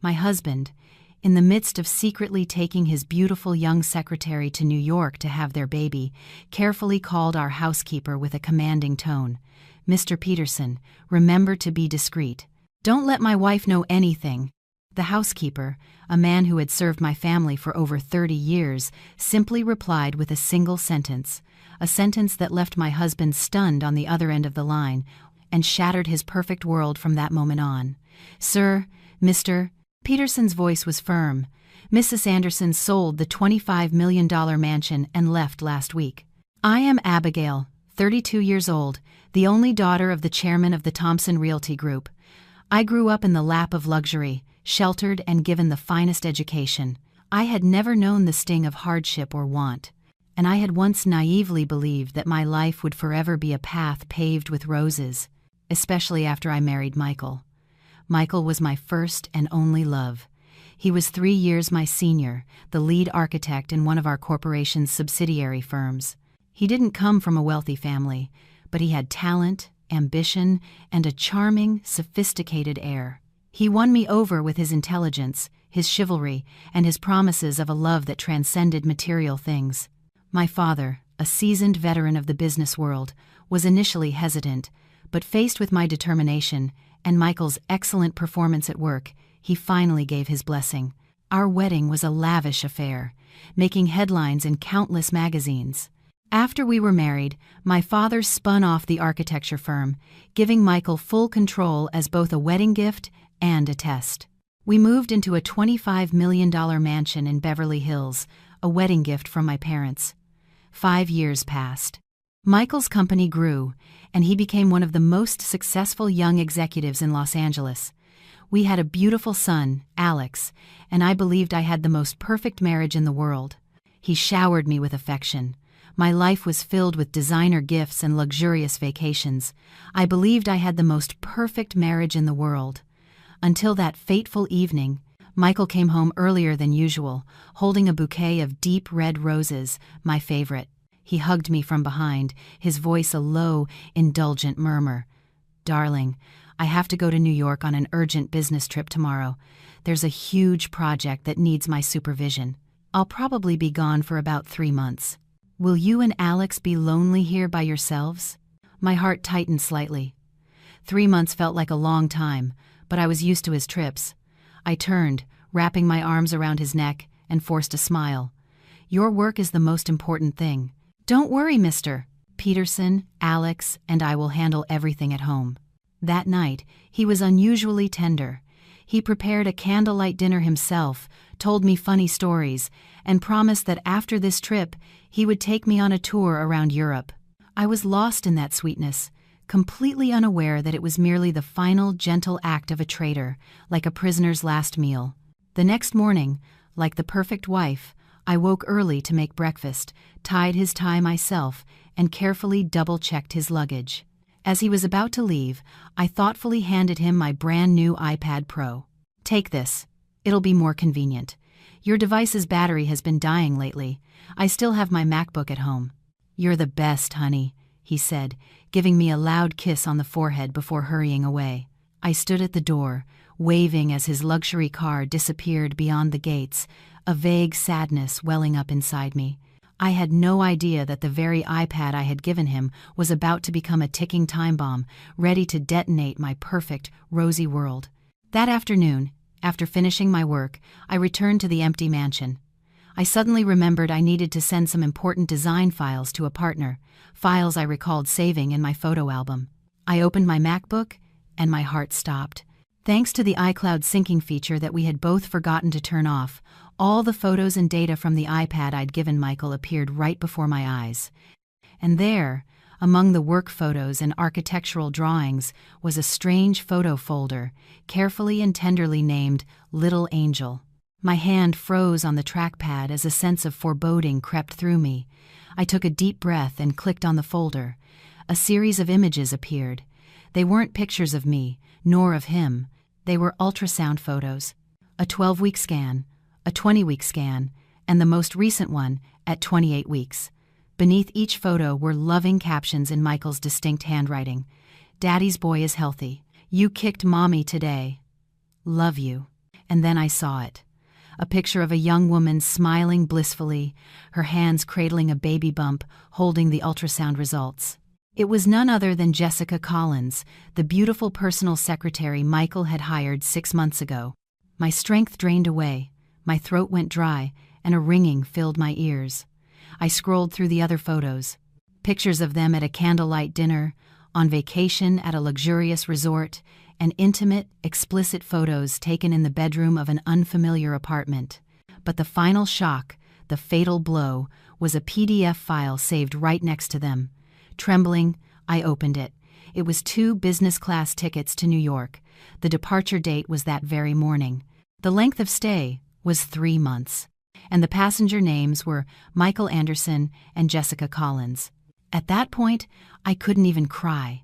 My husband, in the midst of secretly taking his beautiful young secretary to New York to have their baby, carefully called our housekeeper with a commanding tone. "Mr. Peterson, remember to be discreet. Don't let my wife know anything." The housekeeper, a man who had served my family for over 30 years, simply replied with a single sentence, a sentence that left my husband stunned on the other end of the line and shattered his perfect world from that moment on. "Sir, Mr. Peterson's voice was firm. "Mrs. Anderson sold the $25 million mansion and left last week. I am Abigail, 32 years old, the only daughter of the chairman of the Thompson Realty Group. I grew up in the lap of luxury, sheltered and given the finest education. I had never known the sting of hardship or want, and I had once naively believed that my life would forever be a path paved with roses, especially after I married Michael. Michael was my first and only love. He was 3 years my senior, the lead architect in one of our corporation's subsidiary firms. He didn't come from a wealthy family, but he had talent, ambition, and a charming, sophisticated air. He won me over with his intelligence, his chivalry, and his promises of a love that transcended material things. My father, a seasoned veteran of the business world, was initially hesitant, but faced with my determination and Michael's excellent performance at work, he finally gave his blessing. Our wedding was a lavish affair, making headlines in countless magazines. After we were married, my father spun off the architecture firm, giving Michael full control as both a wedding gift and a test. We moved into a $25 million mansion in Beverly Hills, a wedding gift from my parents. 5 years passed. Michael's company grew, and he became one of the most successful young executives in Los Angeles. We had a beautiful son, Alex, and I believed I had the most perfect marriage in the world. He showered me with affection. My life was filled with designer gifts and luxurious vacations. I believed I had the most perfect marriage in the world. Until that fateful evening, Michael came home earlier than usual, holding a bouquet of deep red roses, my favorite. He hugged me from behind, his voice a low, indulgent murmur. "Darling, I have to go to New York on an urgent business trip tomorrow. There's a huge project that needs my supervision. I'll probably be gone for about 3 months. Will you and Alex be lonely here by yourselves?" My heart tightened slightly. 3 months felt like a long time, but I was used to his trips. I turned, wrapping my arms around his neck, and forced a smile. "Your work is the most important thing. Don't worry, Mr. Peterson, Alex, and I will handle everything at home." That night, he was unusually tender. He prepared a candlelight dinner himself, told me funny stories, and promised that after this trip, he would take me on a tour around Europe. I was lost in that sweetness, completely unaware that it was merely the final gentle act of a traitor, like a prisoner's last meal. The next morning, like the perfect wife, I woke early to make breakfast, tied his tie myself, and carefully double-checked his luggage. As he was about to leave, I thoughtfully handed him my brand-new iPad Pro. "Take this. It'll be more convenient. Your device's battery has been dying lately. I still have my MacBook at home." "You're the best, honey," he said, giving me a loud kiss on the forehead before hurrying away. I stood at the door, waving as his luxury car disappeared beyond the gates, a vague sadness welling up inside me. I had no idea that the very iPad I had given him was about to become a ticking time bomb, ready to detonate my perfect, rosy world. That afternoon, after finishing my work, I returned to the empty mansion. I suddenly remembered I needed to send some important design files to a partner, files I recalled saving in my photo album. I opened my MacBook, and my heart stopped. Thanks to the iCloud syncing feature that we had both forgotten to turn off, all the photos and data from the iPad I'd given Michael appeared right before my eyes. And there, among the work photos and architectural drawings, was a strange photo folder, carefully and tenderly named Little Angel. My hand froze on the trackpad as a sense of foreboding crept through me. I took a deep breath and clicked on the folder. A series of images appeared. They weren't pictures of me, nor of him. They were ultrasound photos. A 12-week scan, a 20-week scan, and the most recent one at 28 weeks. Beneath each photo were loving captions in Michael's distinct handwriting. "Daddy's boy is healthy. You kicked mommy today. Love you." And then I saw it. A picture of a young woman smiling blissfully, her hands cradling a baby bump, holding the ultrasound results. It was none other than Jessica Collins, the beautiful personal secretary Michael had hired 6 months ago. My strength drained away, my throat went dry, and a ringing filled my ears. I scrolled through the other photos. Pictures of them at a candlelight dinner, on vacation at a luxurious resort, and intimate, explicit photos taken in the bedroom of an unfamiliar apartment. But the final shock, the fatal blow, was a PDF file saved right next to them. Trembling, I opened it. It was 2 business-class tickets to New York. The departure date was that very morning. The length of stay was 3 months. And the passenger names were Michael Anderson and Jessica Collins. At that point, I couldn't even cry.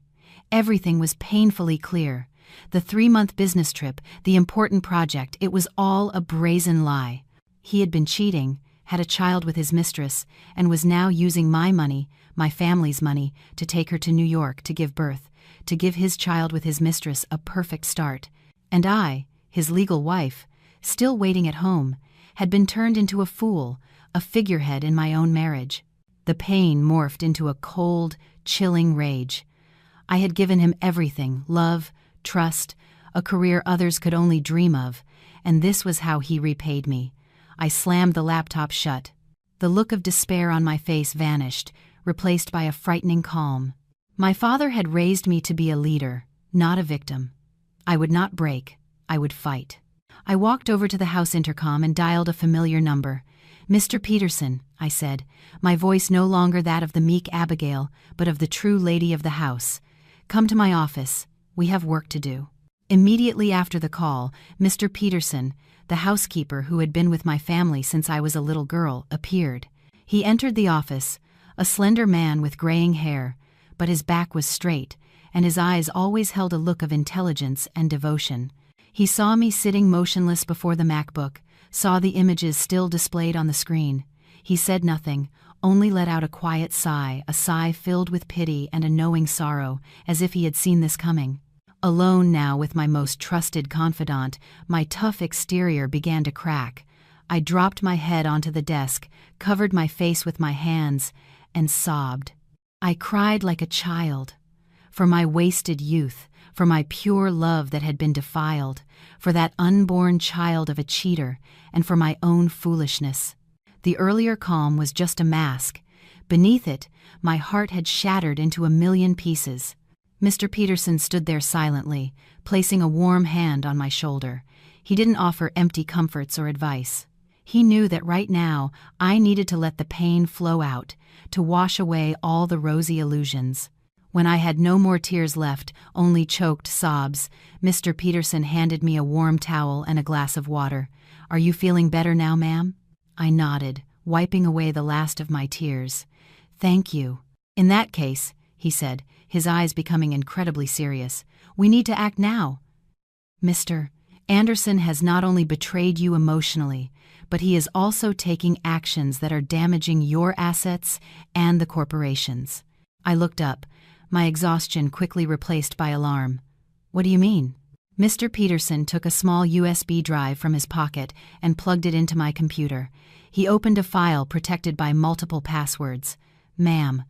Everything was painfully clear. The 3-month business trip, the important project, it was all a brazen lie. He had been cheating, had a child with his mistress, and was now using my money, my family's money, to take her to New York to give birth, to give his child with his mistress a perfect start. And I, his legal wife, still waiting at home, had been turned into a fool, a figurehead in my own marriage. The pain morphed into a cold, chilling rage. I had given him everything: love, trust, a career others could only dream of, and this was how he repaid me. I slammed the laptop shut. The look of despair on my face vanished, replaced by a frightening calm. My father had raised me to be a leader, not a victim. I would not break. I would fight. I walked over to the house intercom and dialed a familiar number. "Mr. Peterson," I said, my voice no longer that of the meek Abigail, but of the true lady of the house. "Come to my office. We have work to do." Immediately after the call, Mr. Peterson, the housekeeper who had been with my family since I was a little girl, appeared. He entered the office, a slender man with graying hair, but his back was straight, and his eyes always held a look of intelligence and devotion. He saw me sitting motionless before the MacBook, saw the images still displayed on the screen. He said nothing, only let out a quiet sigh, a sigh filled with pity and a knowing sorrow, as if he had seen this coming. Alone now with my most trusted confidant, my tough exterior began to crack. I dropped my head onto the desk, covered my face with my hands, and sobbed. I cried like a child. For my wasted youth, for my pure love that had been defiled, for that unborn child of a cheater, and for my own foolishness. The earlier calm was just a mask. Beneath it, my heart had shattered into a million pieces. Mr. Peterson stood there silently, placing a warm hand on my shoulder. He didn't offer empty comforts or advice. He knew that right now I needed to let the pain flow out, to wash away all the rosy illusions. When I had no more tears left, only choked sobs, Mr. Peterson handed me a warm towel and a glass of water. "Are you feeling better now, ma'am?" I nodded, wiping away the last of my tears. "Thank you." "In that case," he said, his eyes becoming incredibly serious, "we need to act now. Mr. Anderson has not only betrayed you emotionally, but he is also taking actions that are damaging your assets and the corporation's." I looked up, my exhaustion quickly replaced by alarm. "What do you mean?" Mr. Peterson took a small USB drive from his pocket and plugged it into my computer. He opened a file protected by multiple passwords. "Ma'am,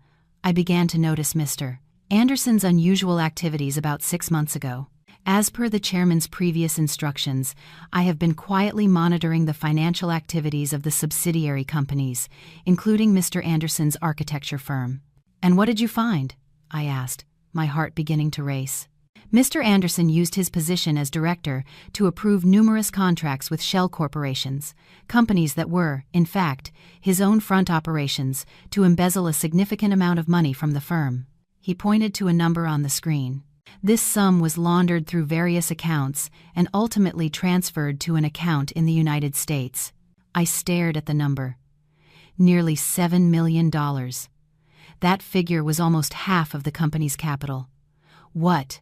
I began to notice Mr. Anderson's unusual activities about 6 months ago. As per the chairman's previous instructions, I have been quietly monitoring the financial activities of the subsidiary companies, including Mr. Anderson's architecture firm." "And what did you find?" I asked, my heart beginning to race. Mr. Anderson used his position as director to approve numerous contracts with shell corporations, companies that were, in fact, his own front operations, to embezzle a significant amount of money from the firm. He pointed to a number on the screen. This sum was laundered through various accounts and ultimately transferred to an account in the United States. I stared at the number. Nearly $7 million. That figure was almost half of the company's capital. What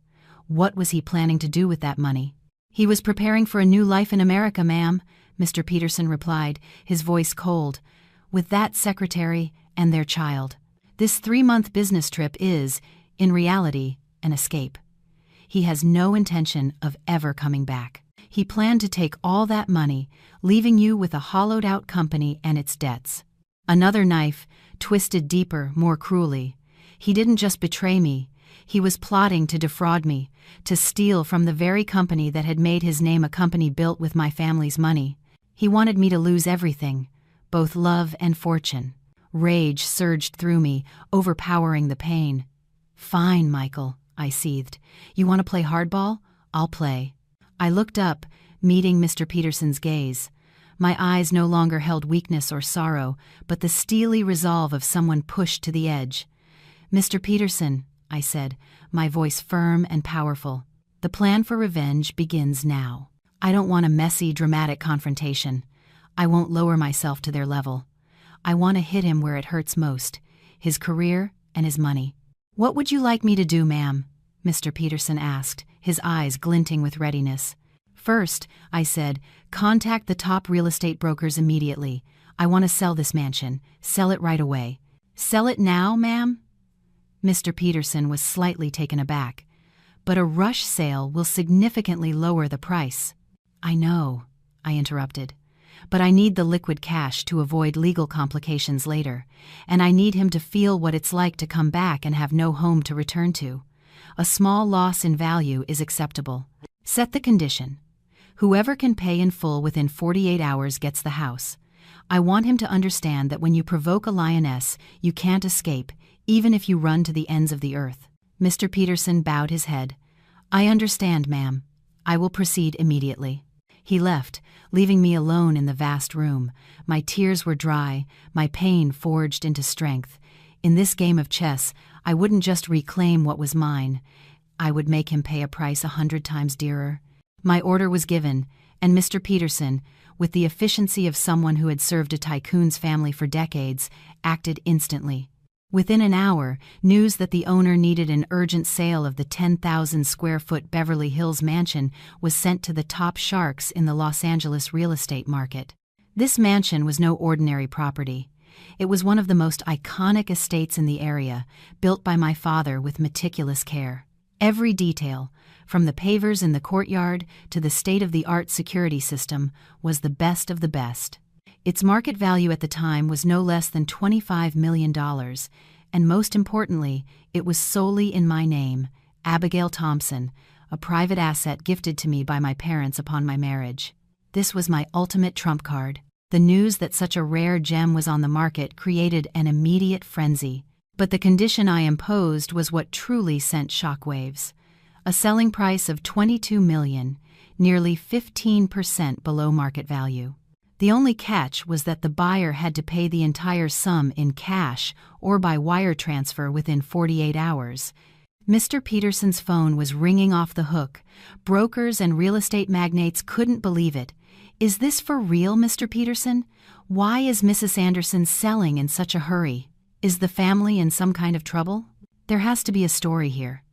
was he planning to do with that money? "He was preparing for a new life in America, ma'am," Mr. Peterson replied, his voice cold, "with that secretary and their child. This 3-month business trip is, in reality, an escape. He has no intention of ever coming back." He planned to take all that money, leaving you with a hollowed-out company and its debts. Another knife, twisted deeper, more cruelly. He didn't just betray me. He was plotting to defraud me, to steal from the very company that had made his name a company built with my family's money. He wanted me to lose everything, both love and fortune. Rage surged through me, overpowering the pain. "Fine, Michael," I seethed. "You want to play hardball? I'll play." I looked up, meeting Mr. Peterson's gaze. My eyes no longer held weakness or sorrow, but the steely resolve of someone pushed to the edge. "Mr. Peterson," I said, my voice firm and powerful, "the plan for revenge begins now. I don't want a messy, dramatic confrontation. I won't lower myself to their level. I want to hit him where it hurts most, his career and his money." "What would you like me to do, ma'am?" Mr. Peterson asked, his eyes glinting with readiness. "First," I said, "contact the top real estate brokers immediately. I want to sell this mansion. Sell it right away." "Sell it now, ma'am?" Mr. Peterson was slightly taken aback. "But a rush sale will significantly lower the price." "I know," I interrupted. "But I need the liquid cash to avoid legal complications later, and I need him to feel what it's like to come back and have no home to return to. A small loss in value is acceptable. Set the condition. Whoever can pay in full within 48 hours gets the house. I want him to understand that when you provoke a lioness, you can't escape, even if you run to the ends of the earth." Mr. Peterson bowed his head. "I understand, ma'am. I will proceed immediately." He left, leaving me alone in the vast room. My tears were dry, my pain forged into strength. In this game of chess, I wouldn't just reclaim what was mine. I would make him pay a price 100 times dearer. My order was given, and Mr. Peterson, with the efficiency of someone who had served a tycoon's family for decades, acted instantly. Within an hour, news that the owner needed an urgent sale of the 10,000-square-foot Beverly Hills mansion was sent to the top sharks in the Los Angeles real estate market. This mansion was no ordinary property. It was one of the most iconic estates in the area, built by my father with meticulous care. Every detail, from the pavers in the courtyard to the state-of-the-art security system, was the best of the best. Its market value at the time was no less than $25 million, and most importantly, it was solely in my name, Abigail Thompson, a private asset gifted to me by my parents upon my marriage. This was my ultimate trump card. The news that such a rare gem was on the market created an immediate frenzy. But the condition I imposed was what truly sent shockwaves. A selling price of $22 million, nearly 15% below market value. The only catch was that the buyer had to pay the entire sum in cash or by wire transfer within 48 hours. Mr. Peterson's phone was ringing off the hook. Brokers and real estate magnates couldn't believe it. "Is this for real, Mr. Peterson? Why is Mrs. Anderson selling in such a hurry? Is the family in some kind of trouble? There has to be a story here.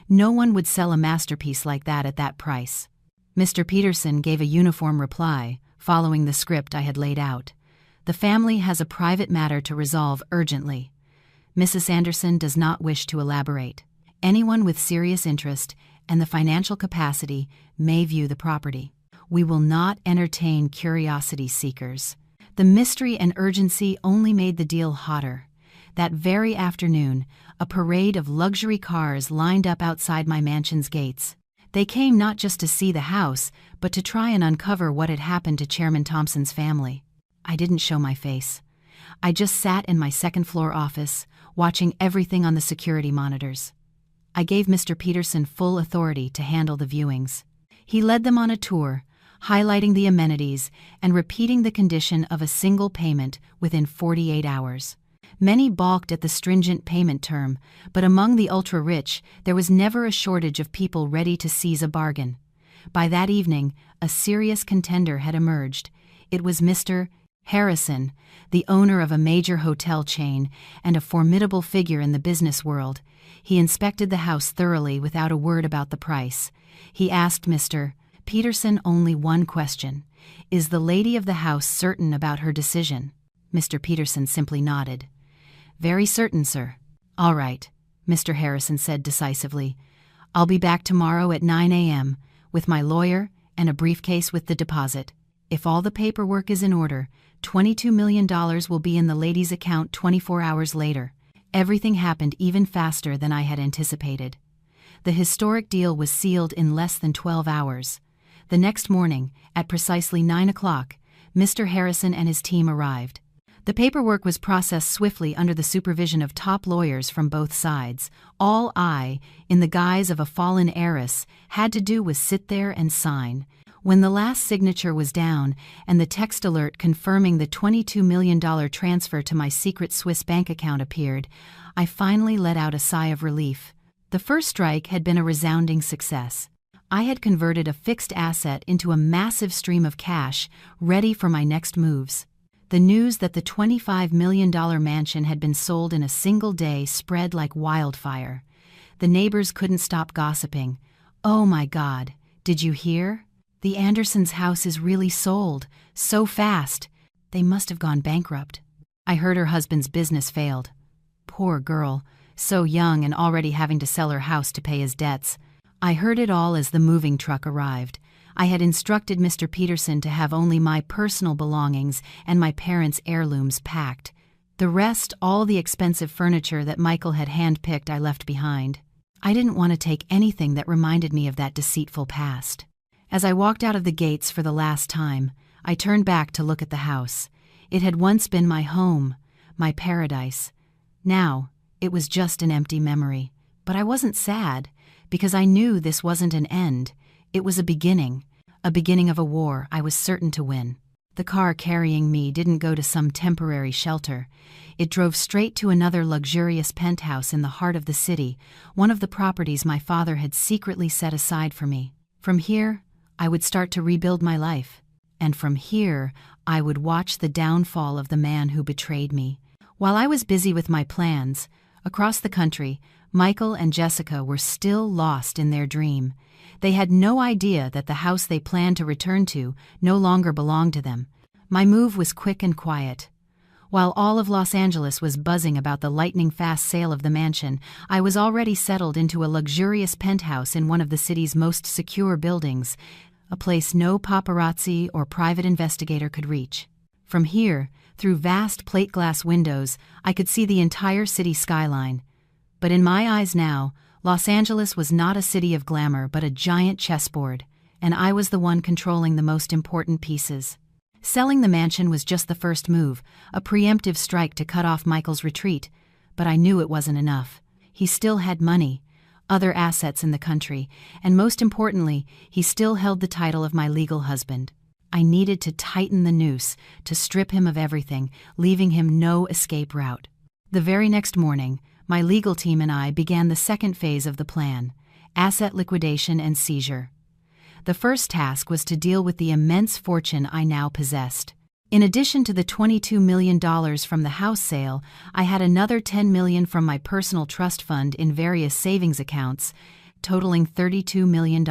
No one would sell a masterpiece like that at that price." Mr. Peterson gave a uniform reply, following the script I had laid out. "The family has a private matter to resolve urgently. Mrs. Anderson does not wish to elaborate. Anyone with serious interest and the financial capacity may view the property. We will not entertain curiosity seekers." The mystery and urgency only made the deal hotter. That very afternoon, a parade of luxury cars lined up outside my mansion's gates. They came not just to see the house, but to try and uncover what had happened to Chairman Thompson's family. I didn't show my face. I just sat in my second-floor office, watching everything on the security monitors. I gave Mr. Peterson full authority to handle the viewings. He led them on a tour, highlighting the amenities and repeating the condition of a single payment within 48 hours. Many balked at the stringent payment term, but among the ultra-rich, there was never a shortage of people ready to seize a bargain. By that evening, a serious contender had emerged. It was Mr. Harrison, the owner of a major hotel chain and a formidable figure in the business world. He inspected the house thoroughly without a word about the price. He asked Mr. Peterson only one question: "Is the lady of the house certain about her decision?" Mr. Peterson simply nodded. "Very certain, sir." "All right," Mr. Harrison said decisively. "I'll be back tomorrow at 9 a.m. with my lawyer and a briefcase with the deposit. If all the paperwork is in order, $22 million will be in the lady's account 24 hours later. Everything happened even faster than I had anticipated. The historic deal was sealed in less than 12 hours. The next morning, at precisely 9 o'clock, Mr. Harrison and his team arrived. The paperwork was processed swiftly under the supervision of top lawyers from both sides. All I, in the guise of a fallen heiress, had to do was sit there and sign. When the last signature was down and the text alert confirming the $22 million transfer to my secret Swiss bank account appeared, I finally let out a sigh of relief. The first strike had been a resounding success. I had converted a fixed asset into a massive stream of cash, ready for my next moves. The news that the $25 million mansion had been sold in a single day spread like wildfire. The neighbors couldn't stop gossiping. "Oh my God, did you hear? The Andersons' house is really sold, so fast. They must have gone bankrupt." I heard her husband's business failed. Poor girl, so young and already having to sell her house to pay his debts. I heard it all as the moving truck arrived. I had instructed Mr. Peterson to have only my personal belongings and my parents' heirlooms packed. The rest, all the expensive furniture that Michael had handpicked, I left behind. I didn't want to take anything that reminded me of that deceitful past. As I walked out of the gates for the last time, I turned back to look at the house. It had once been my home, my paradise. Now, it was just an empty memory. But I wasn't sad, because I knew this wasn't an end. It was a beginning of a war I was certain to win. The car carrying me didn't go to some temporary shelter. It drove straight to another luxurious penthouse in the heart of the city, one of the properties my father had secretly set aside for me. From here, I would start to rebuild my life. And from here, I would watch the downfall of the man who betrayed me. While I was busy with my plans, across the country, Michael and Jessica were still lost in their dream. They had no idea that the house they planned to return to no longer belonged to them. My move was quick and quiet. While all of Los Angeles was buzzing about the lightning-fast sale of the mansion, I was already settled into a luxurious penthouse in one of the city's most secure buildings, a place no paparazzi or private investigator could reach. From here, through vast plate glass windows, I could see the entire city skyline. But in my eyes now, Los Angeles was not a city of glamour but a giant chessboard, and I was the one controlling the most important pieces. Selling the mansion was just the first move, a preemptive strike to cut off Michael's retreat, but I knew it wasn't enough. He still had money, other assets in the country, and most importantly, he still held the title of my legal husband. I needed to tighten the noose, to strip him of everything, leaving him no escape route. The very next morning, my legal team and I began the second phase of the plan, asset liquidation and seizure. The first task was to deal with the immense fortune I now possessed. In addition to the $22 million from the house sale, I had another $10 million from my personal trust fund in various savings accounts, totaling $32 million,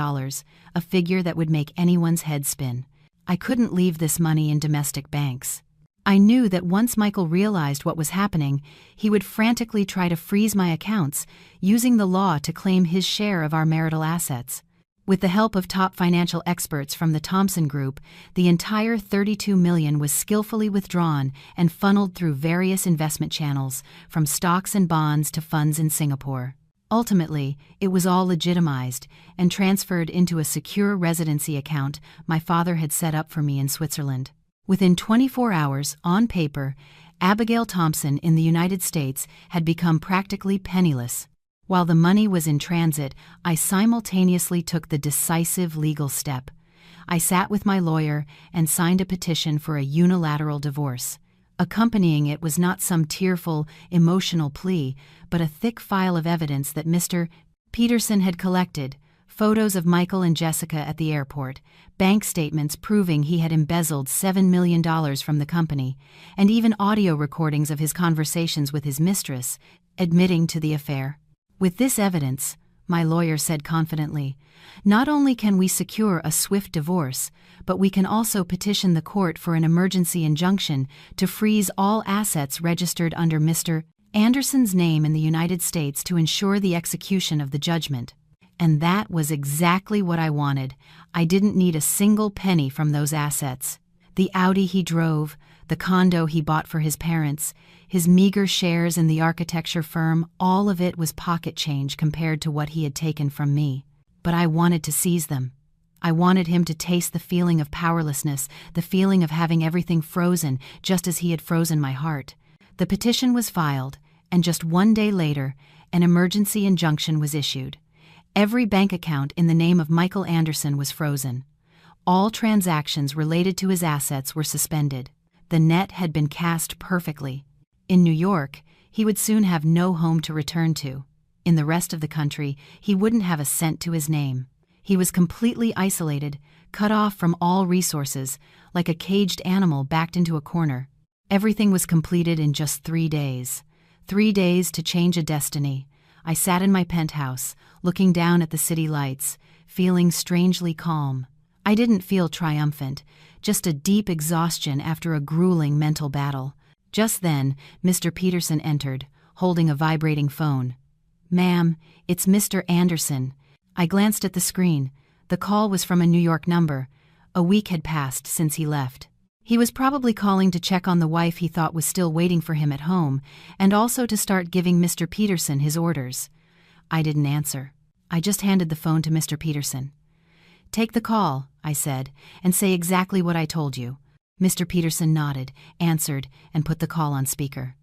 a figure that would make anyone's head spin. I couldn't leave this money in domestic banks. I knew that once Michael realized what was happening, he would frantically try to freeze my accounts, using the law to claim his share of our marital assets. With the help of top financial experts from the Thompson Group, the entire $32 million was skillfully withdrawn and funneled through various investment channels, from stocks and bonds to funds in Singapore. Ultimately, it was all legitimized and transferred into a secure residency account my father had set up for me in Switzerland. Within 24 hours, on paper, Abigail Thompson in the United States had become practically penniless. While the money was in transit, I simultaneously took the decisive legal step. I sat with my lawyer and signed a petition for a unilateral divorce. Accompanying it was not some tearful, emotional plea, but a thick file of evidence that Mr. Peterson had collected: photos of Michael and Jessica at the airport, bank statements proving he had embezzled $7 million from the company, and even audio recordings of his conversations with his mistress, admitting to the affair. With this evidence, my lawyer said confidently, not only can we secure a swift divorce, but we can also petition the court for an emergency injunction to freeze all assets registered under Mr. Anderson's name in the United States to ensure the execution of the judgment. And that was exactly what I wanted. I didn't need a single penny from those assets. The Audi he drove, the condo he bought for his parents, his meager shares in the architecture firm, all of it was pocket change compared to what he had taken from me. But I wanted to seize them. I wanted him to taste the feeling of powerlessness, the feeling of having everything frozen, just as he had frozen my heart. The petition was filed, and just 1 day later, an emergency injunction was issued. Every bank account in the name of Michael Anderson was frozen. All transactions related to his assets were suspended. The net had been cast perfectly. In New York, he would soon have no home to return to. In the rest of the country, he wouldn't have a cent to his name. He was completely isolated, cut off from all resources, like a caged animal backed into a corner. Everything was completed in just 3 days. 3 days to change a destiny. I sat in my penthouse, looking down at the city lights, feeling strangely calm. I didn't feel triumphant, just a deep exhaustion after a grueling mental battle. Just then, Mr. Peterson entered, holding a vibrating phone. "Ma'am, it's Mr. Anderson." I glanced at the screen. The call was from a New York number. A week had passed since he left. He was probably calling to check on the wife he thought was still waiting for him at home, and also to start giving Mr. Peterson his orders. I didn't answer. I just handed the phone to Mr. Peterson. "Take the call," I said, "and say exactly what I told you." Mr. Peterson nodded, answered, and put the call on speaker.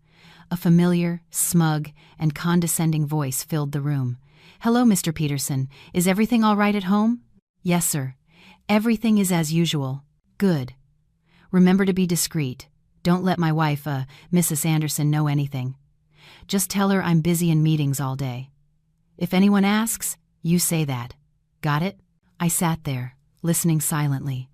A familiar, smug, and condescending voice filled the room. "Hello, Mr. Peterson. Is everything all right at home?" "Yes, sir. Everything is as usual." "Good. Remember to be discreet. Don't let my wife, Mrs. Anderson, know anything. Just tell her I'm busy in meetings all day. If anyone asks, you say that. Got it?" I sat there, listening silently.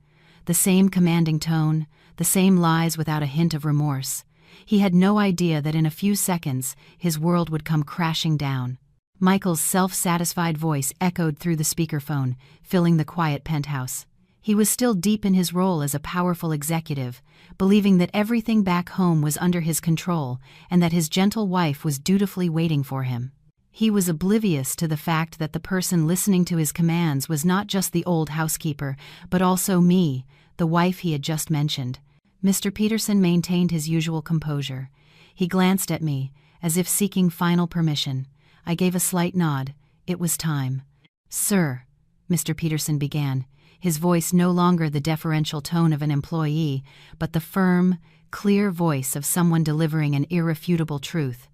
The same commanding tone, the same lies without a hint of remorse. He had no idea that in a few seconds his world would come crashing down. Michael's self-satisfied voice echoed through the speakerphone, filling the quiet penthouse. He was still deep in his role as a powerful executive, believing that everything back home was under his control and that his gentle wife was dutifully waiting for him. He was oblivious to the fact that the person listening to his commands was not just the old housekeeper, but also me, the wife he had just mentioned. Mr. Peterson maintained his usual composure. He glanced at me, as if seeking final permission. I gave a slight nod. It was time. "Sir," Mr. Peterson began, his voice no longer the deferential tone of an employee, but the firm, clear voice of someone delivering an irrefutable truth.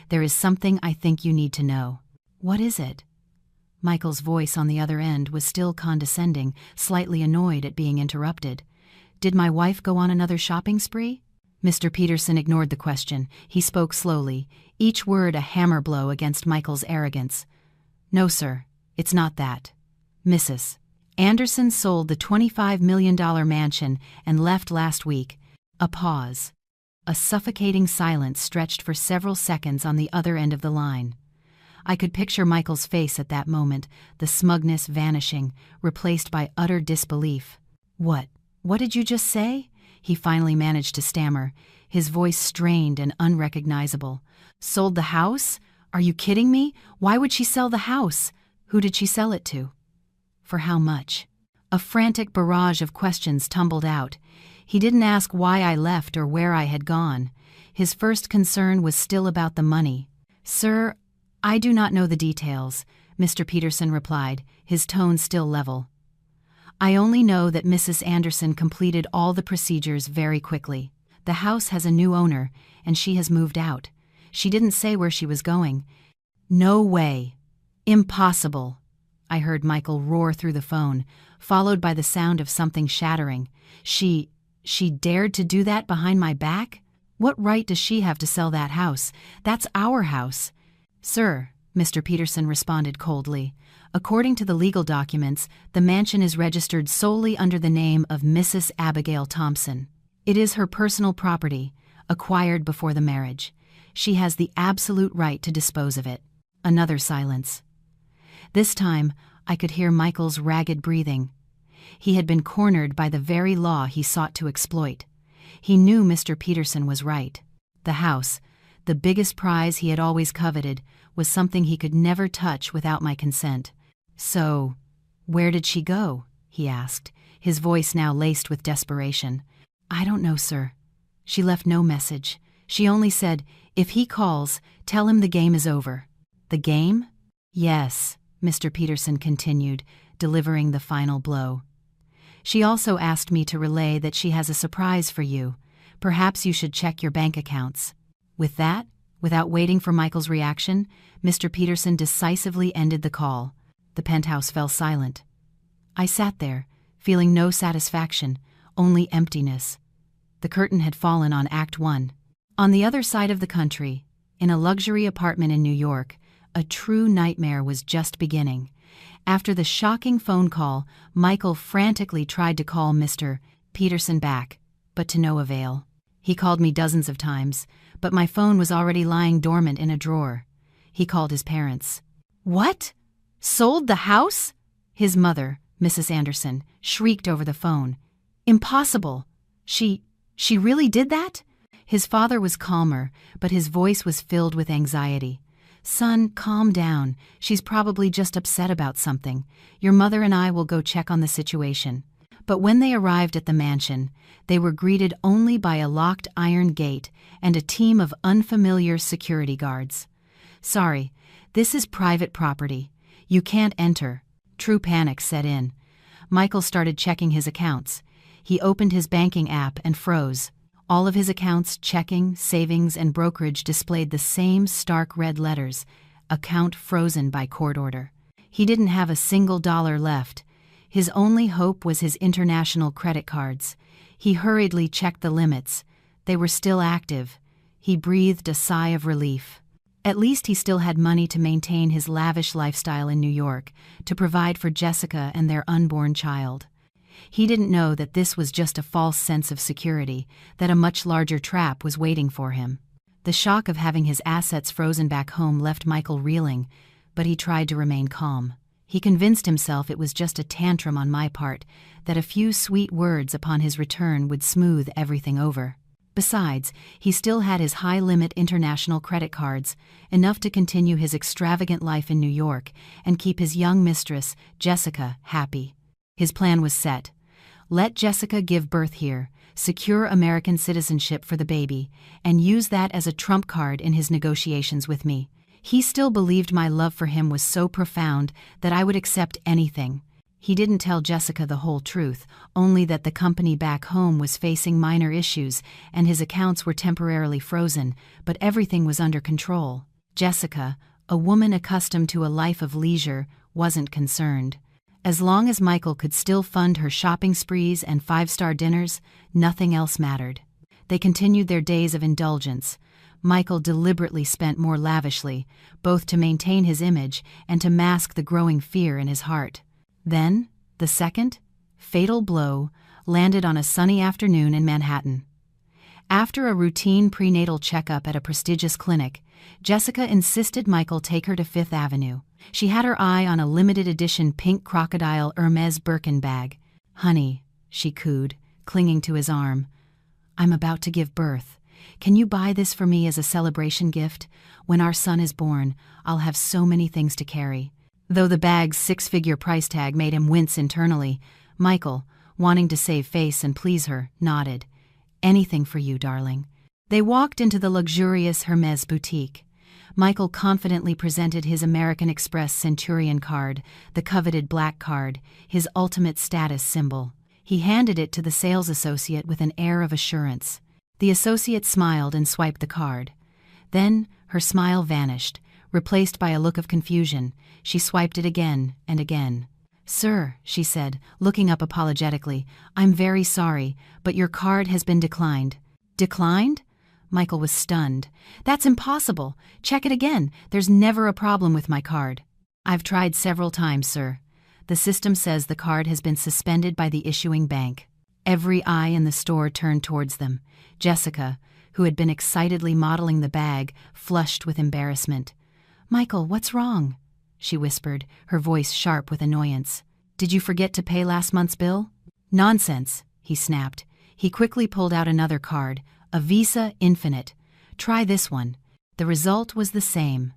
"There is something I think you need to know." "What is it?" Michael's voice on the other end was still condescending, slightly annoyed at being interrupted. "Did my wife go on another shopping spree?" Mr. Peterson ignored the question. He spoke slowly, each word a hammer blow against Michael's arrogance. "No, sir, it's not that. Mrs. Anderson sold the $25 million mansion and left last week." A pause. A suffocating silence stretched for several seconds on the other end of the line. I could picture Michael's face at that moment, the smugness vanishing, replaced by utter disbelief. What did you just say?" he finally managed to stammer, his voice strained and unrecognizable. "Sold the house? Are you kidding me? Why would she sell the house? Who did she sell it to? For how much?" A frantic barrage of questions tumbled out. He didn't ask why I left or where I had gone. His first concern was still about the money. "Sir, I do not know the details," Mr. Peterson replied, his tone still level. "I only know that Mrs. Anderson completed all the procedures very quickly. The house has a new owner, and she has moved out. She didn't say where she was going." "No way. Impossible," I heard Michael roar through the phone, followed by the sound of something shattering. She dared to do that behind my back? What right does she have to sell that house? That's our house." "Sir," Mr. Peterson responded coldly, "according to the legal documents, the mansion is registered solely under the name of Mrs. Abigail Thompson. It is her personal property, acquired before the marriage. She has the absolute right to dispose of it." Another silence. This time, I could hear Michael's ragged breathing. He had been cornered by the very law he sought to exploit. He knew Mr. Peterson was right. The house, the biggest prize he had always coveted, was something he could never touch without my consent. "So, where did she go?" he asked, his voice now laced with desperation. "I don't know, sir. She left no message. She only said, 'If he calls, tell him the game is over.'" "The game?" "Yes," Mr. Peterson continued, delivering the final blow. "She also asked me to relay that she has a surprise for you. Perhaps you should check your bank accounts." With that, without waiting for Michael's reaction, Mr. Peterson decisively ended the call. The penthouse fell silent. I sat there, feeling no satisfaction, only emptiness. The curtain had fallen on Act 1. On the other side of the country, in a luxury apartment in New York, a true nightmare was just beginning. After the shocking phone call, Michael frantically tried to call Mr. Peterson back, but to no avail. He called me dozens of times, but my phone was already lying dormant in a drawer. He called his parents. "What? Sold the house?" His mother, Mrs. Anderson, shrieked over the phone. "Impossible! She really did that?" His father was calmer, but his voice was filled with anxiety. "Son, calm down. She's probably just upset about something. Your mother and I will go check on the situation." But when they arrived at the mansion, they were greeted only by a locked iron gate and a team of unfamiliar security guards. "Sorry, this is private property. You can't enter." True panic set in. Michael started checking his accounts. He opened his banking app and froze. All of his accounts, checking, savings, and brokerage displayed the same stark red letters: "Account frozen by court order." He didn't have a single dollar left. His only hope was his international credit cards. He hurriedly checked the limits. They were still active. He breathed a sigh of relief. At least he still had money to maintain his lavish lifestyle in New York, to provide for Jessica and their unborn child. He didn't know that this was just a false sense of security, that a much larger trap was waiting for him. The shock of having his assets frozen back home left Michael reeling, but he tried to remain calm. He convinced himself it was just a tantrum on my part, that a few sweet words upon his return would smooth everything over. Besides, he still had his high-limit international credit cards, enough to continue his extravagant life in New York and keep his young mistress, Jessica, happy. His plan was set. Let Jessica give birth here, secure American citizenship for the baby, and use that as a trump card in his negotiations with me. He still believed my love for him was so profound that I would accept anything. He didn't tell Jessica the whole truth, only that the company back home was facing minor issues and his accounts were temporarily frozen, but everything was under control. Jessica, a woman accustomed to a life of leisure, wasn't concerned. As long as Michael could still fund her shopping sprees and five-star dinners, nothing else mattered. They continued their days of indulgence. Michael deliberately spent more lavishly, both to maintain his image and to mask the growing fear in his heart. Then, the second, fatal blow landed on a sunny afternoon in Manhattan. After a routine prenatal checkup at a prestigious clinic, Jessica insisted Michael take her to Fifth Avenue. She had her eye on a limited-edition pink crocodile Hermes Birkin bag. "Honey," she cooed, clinging to his arm, "I'm about to give birth. Can you buy this for me as a celebration gift? When our son is born, I'll have so many things to carry." Though the bag's six-figure price tag made him wince internally, Michael, wanting to save face and please her, nodded. "Anything for you, darling." They walked into the luxurious Hermes boutique. Michael confidently presented his American Express Centurion card, the coveted black card, his ultimate status symbol. He handed it to the sales associate with an air of assurance. The associate smiled and swiped the card. Then her smile vanished, replaced by a look of confusion. She swiped it again and again. "Sir," she said, looking up apologetically, "I'm very sorry, but your card has been declined." "Declined?" Michael was stunned. "That's impossible. Check it again. There's never a problem with my card." "I've tried several times, sir. The system says the card has been suspended by the issuing bank." Every eye in the store turned towards them. Jessica, who had been excitedly modeling the bag, flushed with embarrassment. "Michael, what's wrong?" she whispered, her voice sharp with annoyance. "Did you forget to pay last month's bill?" "Nonsense," he snapped. He quickly pulled out another card, a Visa Infinite. "Try this one." The result was the same.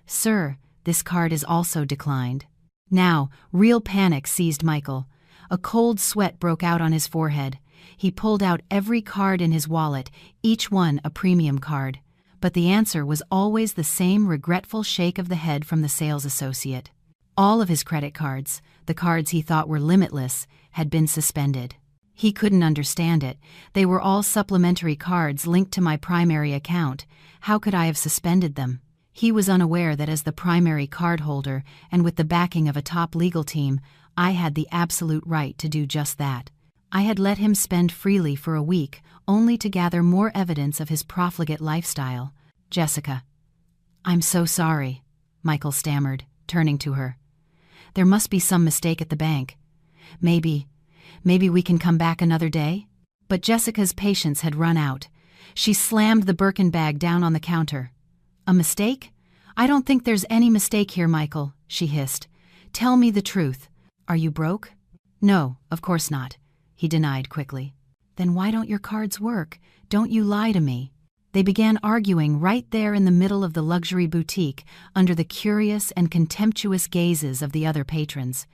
"Sir, this card is also declined." Now, real panic seized Michael. A cold sweat broke out on his forehead. He pulled out every card in his wallet, each one a premium card. But the answer was always the same regretful shake of the head from the sales associate. All of his credit cards, the cards he thought were limitless, had been suspended. He couldn't understand it. They were all supplementary cards linked to my primary account. How could I have suspended them? He was unaware that as the primary cardholder, and with the backing of a top legal team, I had the absolute right to do just that. I had let him spend freely for a week, only to gather more evidence of his profligate lifestyle. "Jessica." "I'm so sorry," Michael stammered, turning to her. "There must be some mistake at the bank. Maybe we can come back another day?" But Jessica's patience had run out. She slammed the Birkin bag down on the counter. "A mistake? I don't think there's any mistake here, Michael," she hissed. "Tell me the truth. Are you broke?" "No, of course not," he denied quickly. "Then why don't your cards work? Don't you lie to me." They began arguing right there in the middle of the luxury boutique, under the curious and contemptuous gazes of the other patrons.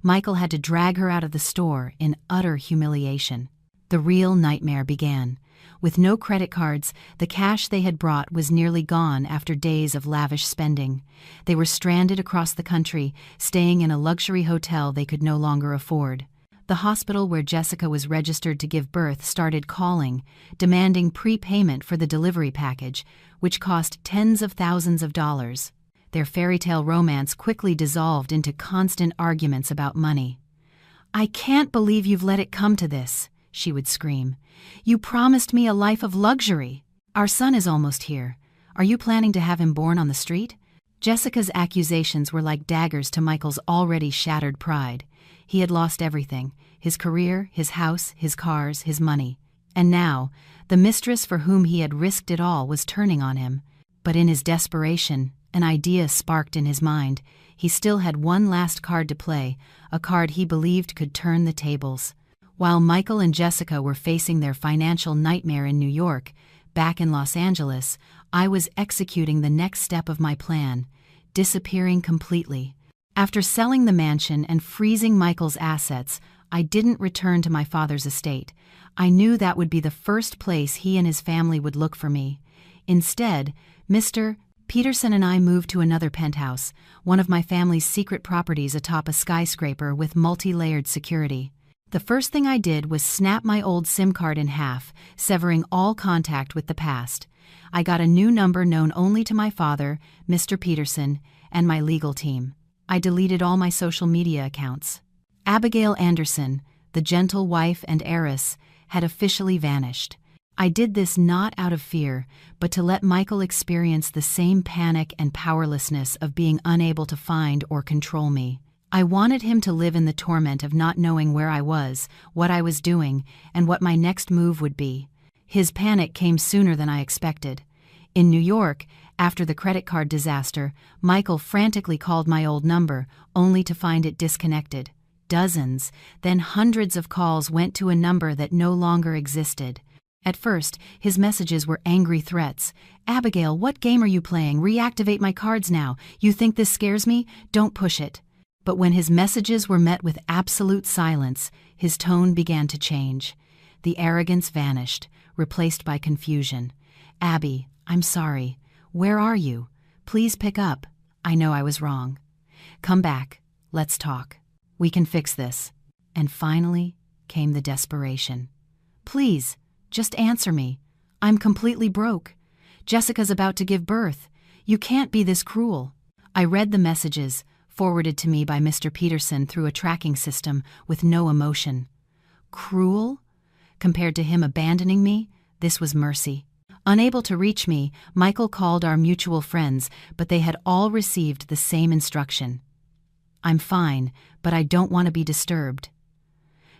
Michael had to drag her out of the store in utter humiliation. The real nightmare began. With no credit cards, the cash they had brought was nearly gone after days of lavish spending. They were stranded across the country, staying in a luxury hotel they could no longer afford. The hospital where Jessica was registered to give birth started calling, demanding prepayment for the delivery package, which cost tens of thousands of dollars. Their fairy tale romance quickly dissolved into constant arguments about money. "I can't believe you've let it come to this," she would scream. "You promised me a life of luxury. Our son is almost here. Are you planning to have him born on the street?" Jessica's accusations were like daggers to Michael's already shattered pride. He had lost everything: his career, his house, his cars, his money. And now, the mistress for whom he had risked it all was turning on him. But in his desperation, an idea sparked in his mind. He still had one last card to play, a card he believed could turn the tables. While Michael and Jessica were facing their financial nightmare in New York, back in Los Angeles, I was executing the next step of my plan: disappearing completely. After selling the mansion and freezing Michael's assets, I didn't return to my father's estate. I knew that would be the first place he and his family would look for me. Instead, Mr. Peterson and I moved to another penthouse, one of my family's secret properties atop a skyscraper with multi-layered security. The first thing I did was snap my old SIM card in half, severing all contact with the past. I got a new number known only to my father, Mr. Peterson, and my legal team. I deleted all my social media accounts. Abigail Anderson, the gentle wife and heiress, had officially vanished. I did this not out of fear, but to let Michael experience the same panic and powerlessness of being unable to find or control me. I wanted him to live in the torment of not knowing where I was, what I was doing, and what my next move would be. His panic came sooner than I expected. In New York, after the credit card disaster, Michael frantically called my old number, only to find it disconnected. Dozens, then hundreds of calls went to a number that no longer existed. At first, his messages were angry threats. "Abigail, what game are you playing? Reactivate my cards now. You think this scares me? Don't push it." But when his messages were met with absolute silence, his tone began to change. The arrogance vanished, replaced by confusion. "Abby, I'm sorry. Where are you? Please pick up. I know I was wrong. Come back. Let's talk. We can fix this." And finally came the desperation. "Please, just answer me. I'm completely broke. Jessica's about to give birth. You can't be this cruel." I read the messages, forwarded to me by Mr. Peterson through a tracking system, with no emotion. Cruel? Compared to him abandoning me, this was mercy. Unable to reach me, Michael called our mutual friends, but they had all received the same instruction. "I'm fine, but I don't want to be disturbed."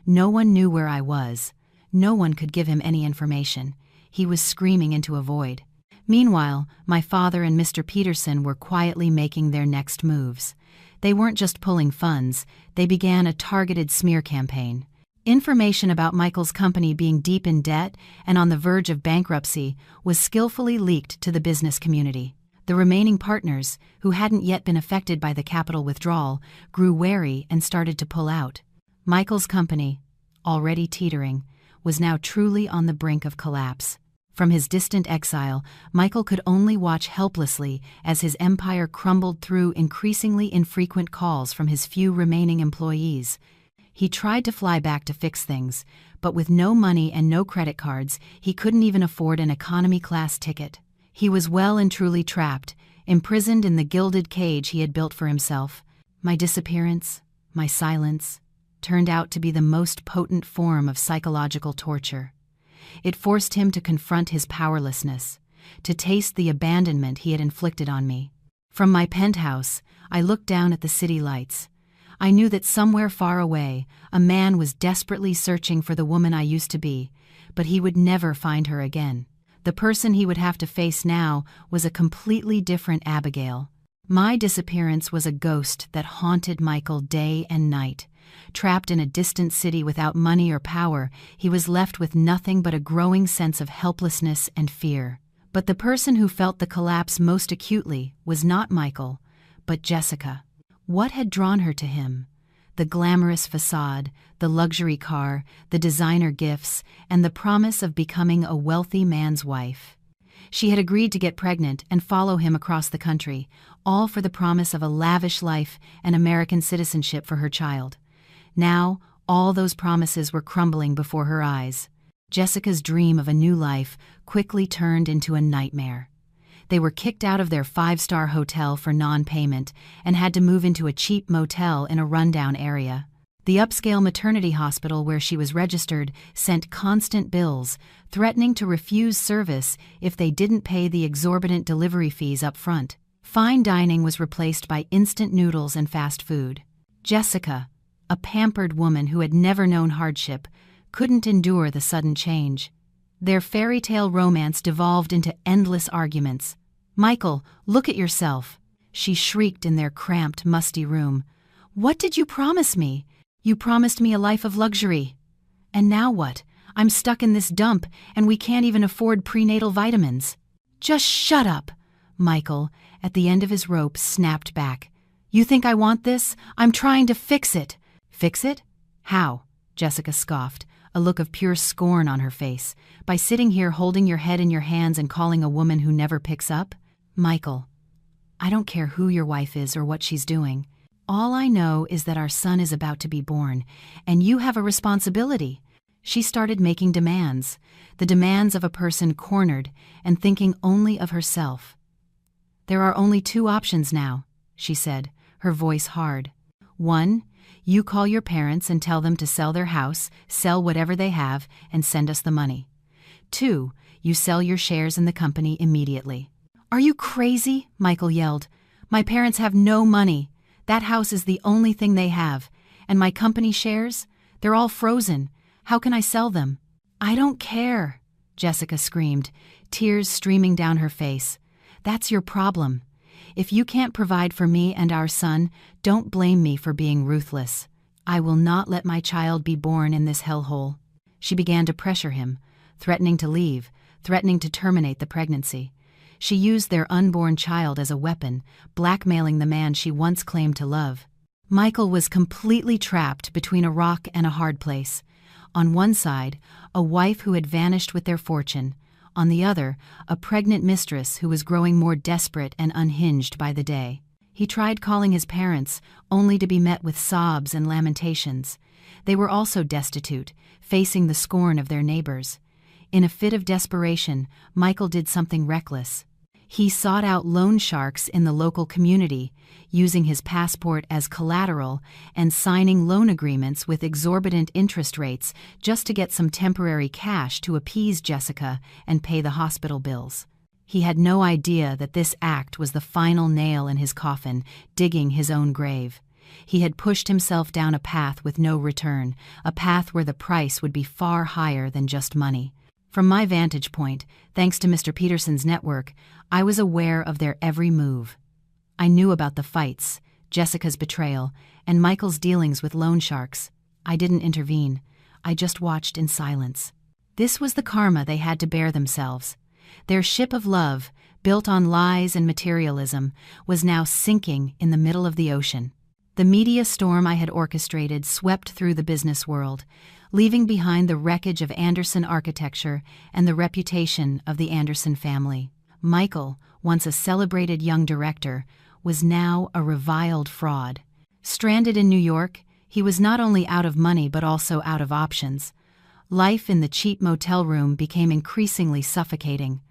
No one knew where I was. No one could give him any information. He was screaming into a void. Meanwhile, my father and Mr. Peterson were quietly making their next moves. They weren't just pulling funds, they began a targeted smear campaign. Information about Michael's company being deep in debt and on the verge of bankruptcy was skillfully leaked to the business community. The remaining partners, who hadn't yet been affected by the capital withdrawal, grew wary and started to pull out. Michael's company, already teetering, was now truly on the brink of collapse. From his distant exile, Michael could only watch helplessly as his empire crumbled through increasingly infrequent calls from his few remaining employees. He tried to fly back to fix things, but with no money and no credit cards, he couldn't even afford an economy-class ticket. He was well and truly trapped, imprisoned in the gilded cage he had built for himself. My disappearance, my silence, turned out to be the most potent form of psychological torture. It forced him to confront his powerlessness, to taste the abandonment he had inflicted on me. From my penthouse, I looked down at the city lights. I knew that somewhere far away, a man was desperately searching for the woman I used to be, but he would never find her again. The person he would have to face now was a completely different Abigail. My disappearance was a ghost that haunted Michael day and night. Trapped in a distant city without money or power, he was left with nothing but a growing sense of helplessness and fear. But the person who felt the collapse most acutely was not Michael, but Jessica. What had drawn her to him? The glamorous facade, the luxury car, the designer gifts, and the promise of becoming a wealthy man's wife. She had agreed to get pregnant and follow him across the country, all for the promise of a lavish life and American citizenship for her child. Now, all those promises were crumbling before her eyes. Jessica's dream of a new life quickly turned into a nightmare. They were kicked out of their 5-star hotel for non-payment and had to move into a cheap motel in a rundown area. The upscale maternity hospital where she was registered sent constant bills, threatening to refuse service if they didn't pay the exorbitant delivery fees up front. Fine dining was replaced by instant noodles and fast food. Jessica, a pampered woman who had never known hardship, couldn't endure the sudden change. Their fairy tale romance devolved into endless arguments. "Michael, look at yourself," she shrieked in their cramped, musty room. "What did you promise me? You promised me a life of luxury. And now what? I'm stuck in this dump, and we can't even afford prenatal vitamins." "Just shut up," Michael, at the end of his rope, snapped back. "You think I want this? I'm trying to fix it." "Fix it? How?" Jessica scoffed, a look of pure scorn on her face. "By sitting here holding your head in your hands and calling a woman who never picks up?" "Michael, I don't care who your wife is or what she's doing. All I know is that our son is about to be born, and you have a responsibility." She started making demands, the demands of a person cornered and thinking only of herself. "There are only 2 options now," she said, her voice hard. "One, you call your parents and tell them to sell their house, sell whatever they have, and send us the money. 2, you sell your shares in the company immediately." "Are you crazy?" Michael yelled. "My parents have no money. That house is the only thing they have. And my company shares? They're all frozen. How can I sell them?" "I don't care," Jessica screamed, tears streaming down her face. "That's your problem. If you can't provide for me and our son, don't blame me for being ruthless. I will not let my child be born in this hellhole." She began to pressure him, threatening to leave, threatening to terminate the pregnancy. She used their unborn child as a weapon, blackmailing the man she once claimed to love. Michael was completely trapped between a rock and a hard place. On one side, a wife who had vanished with their fortune. On the other, a pregnant mistress who was growing more desperate and unhinged by the day. He tried calling his parents, only to be met with sobs and lamentations. They were also destitute, facing the scorn of their neighbors. In a fit of desperation, Michael did something reckless. He sought out loan sharks in the local community, using his passport as collateral and signing loan agreements with exorbitant interest rates just to get some temporary cash to appease Jessica and pay the hospital bills. He had no idea that this act was the final nail in his coffin, digging his own grave. He had pushed himself down a path with no return, a path where the price would be far higher than just money. From my vantage point, thanks to Mr. Peterson's network, I was aware of their every move. I knew about the fights, Jessica's betrayal, and Michael's dealings with loan sharks. I didn't intervene. I just watched in silence. This was the karma they had to bear themselves. Their ship of love, built on lies and materialism, was now sinking in the middle of the ocean. The media storm I had orchestrated swept through the business world, leaving behind the wreckage of Anderson architecture and the reputation of the Anderson family. Michael, once a celebrated young director, was now a reviled fraud. Stranded in New York, he was not only out of money but also out of options. Life in the cheap motel room became increasingly suffocating.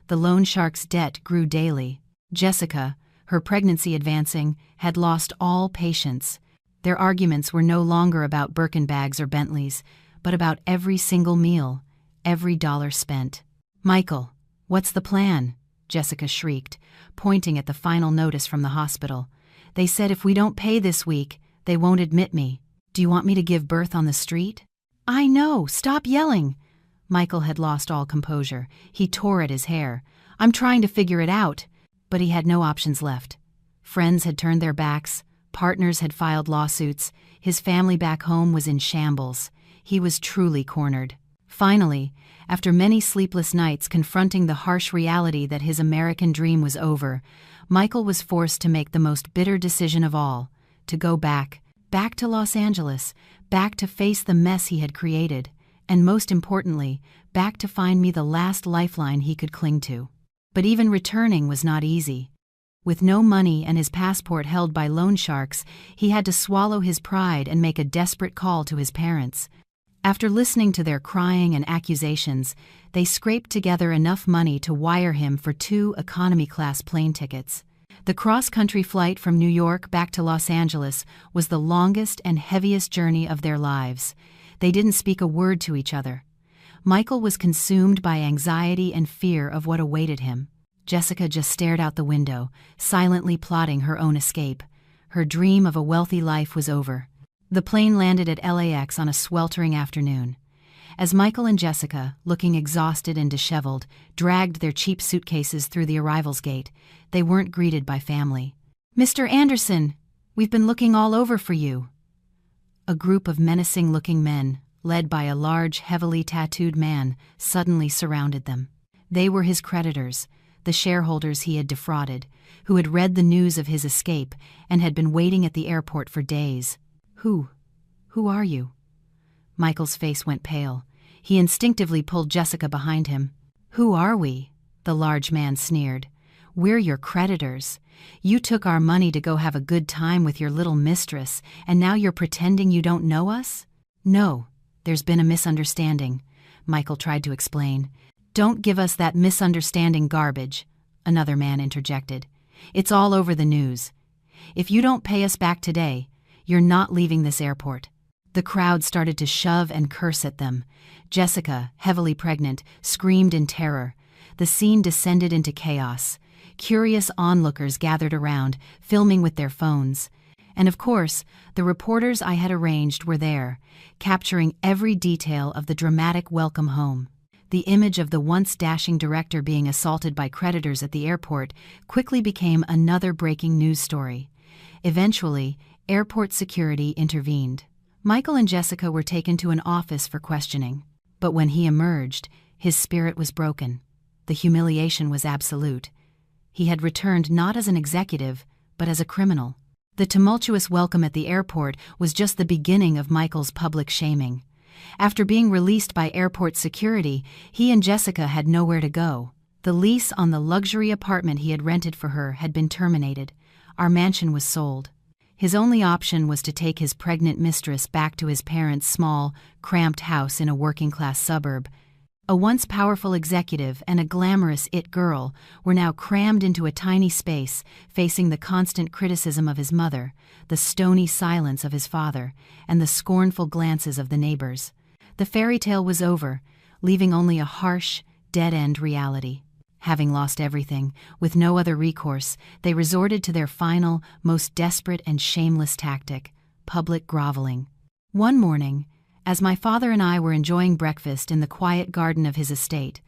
The loan shark's debt grew daily. Jessica, her pregnancy advancing, had lost all patience. Their arguments were no longer about Birkin bags or Bentleys, but about every single meal, every dollar spent. "Michael, what's the plan?" Jessica shrieked, pointing at the final notice from the hospital. "They said if we don't pay this week, they won't admit me. Do you want me to give birth on the street?" "I know, stop yelling!" Michael had lost all composure. He tore at his hair. "I'm trying to figure it out." But he had no options left. Friends had turned their backs, partners had filed lawsuits, his family back home was in shambles. He was truly cornered. Finally, after many sleepless nights confronting the harsh reality that his American dream was over, Michael was forced to make the most bitter decision of all, to go back to Los Angeles, back to face the mess he had created, and most importantly, back to find me the last lifeline he could cling to. But even returning was not easy. With no money and his passport held by loan sharks, he had to swallow his pride and make a desperate call to his parents. After listening to their crying and accusations, they scraped together enough money to wire him for 2 economy-class plane tickets. The cross-country flight from New York back to Los Angeles was the longest and heaviest journey of their lives. They didn't speak a word to each other. Michael was consumed by anxiety and fear of what awaited him. Jessica just stared out the window, silently plotting her own escape. Her dream of a wealthy life was over. The plane landed at LAX on a sweltering afternoon. As Michael and Jessica, looking exhausted and disheveled, dragged their cheap suitcases through the arrivals gate, they weren't greeted by family. "Mr. Anderson, we've been looking all over for you." A group of menacing-looking men, led by a large, heavily tattooed man, suddenly surrounded them. They were his creditors, the shareholders he had defrauded, who had read the news of his escape and had been waiting at the airport for days. Who are you?" Michael's face went pale. He instinctively pulled Jessica behind him. "Who are we?" the large man sneered. "We're your creditors. You took our money to go have a good time with your little mistress, and now you're pretending you don't know us?" "No, there's been a misunderstanding," Michael tried to explain. "Don't give us that misunderstanding garbage," another man interjected. "It's all over the news. If you don't pay us back today, you're not leaving this airport." The crowd started to shove and curse at them. Jessica, heavily pregnant, screamed in terror. The scene descended into chaos. Curious onlookers gathered around, filming with their phones. And of course, the reporters I had arranged were there, capturing every detail of the dramatic welcome home. The image of the once dashing director being assaulted by creditors at the airport quickly became another breaking news story. Eventually, airport security intervened. Michael and Jessica were taken to an office for questioning. But when he emerged, his spirit was broken. The humiliation was absolute. He had returned not as an executive, but as a criminal. The tumultuous welcome at the airport was just the beginning of Michael's public shaming. After being released by airport security, he and Jessica had nowhere to go. The lease on the luxury apartment he had rented for her had been terminated. Our mansion was sold. His only option was to take his pregnant mistress back to his parents' small, cramped house in a working-class suburb. A once powerful executive and a glamorous it girl were now crammed into a tiny space, facing the constant criticism of his mother, the stony silence of his father, and the scornful glances of the neighbors. The fairy tale was over, leaving only a harsh, dead-end reality. Having lost everything, with no other recourse, they resorted to their final, most desperate and shameless tactic: public groveling. One morning, as my father and I were enjoying breakfast in the quiet garden of his estate,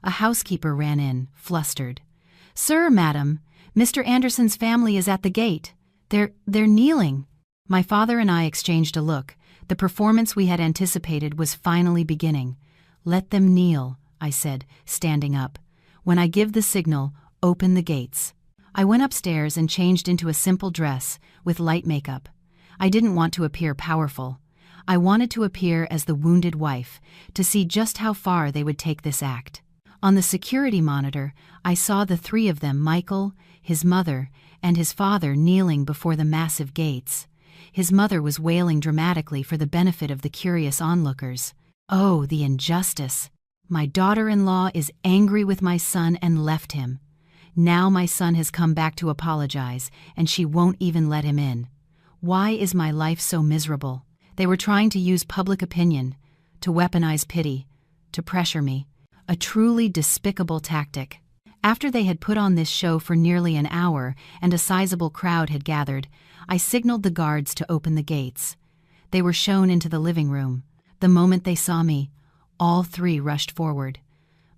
a housekeeper ran in, flustered. "Sir, madam, Mr. Anderson's family is at the gate. They're kneeling." My father and I exchanged a look. The performance we had anticipated was finally beginning. "Let them kneel," I said, standing up. "When I give the signal, Open the gates. I went upstairs and changed into a simple dress with light makeup. I didn't want to appear powerful. I wanted to appear as the wounded wife, to see just how far they would take this act. On the security monitor, I saw the three of them, Michael, his mother, and his father, kneeling before the massive gates. His mother was wailing dramatically for the benefit of the curious onlookers. Oh, the injustice! My daughter-in-law is angry with my son and left him. Now my son has come back to apologize, and she won't even let him in. Why is my life so miserable? They were trying to use public opinion, to weaponize pity, to pressure me. A truly despicable tactic. After they had put on this show for nearly an hour and a sizable crowd had gathered, I signaled the guards to open the gates. They were shown into the living room. The moment they saw me, all three rushed forward.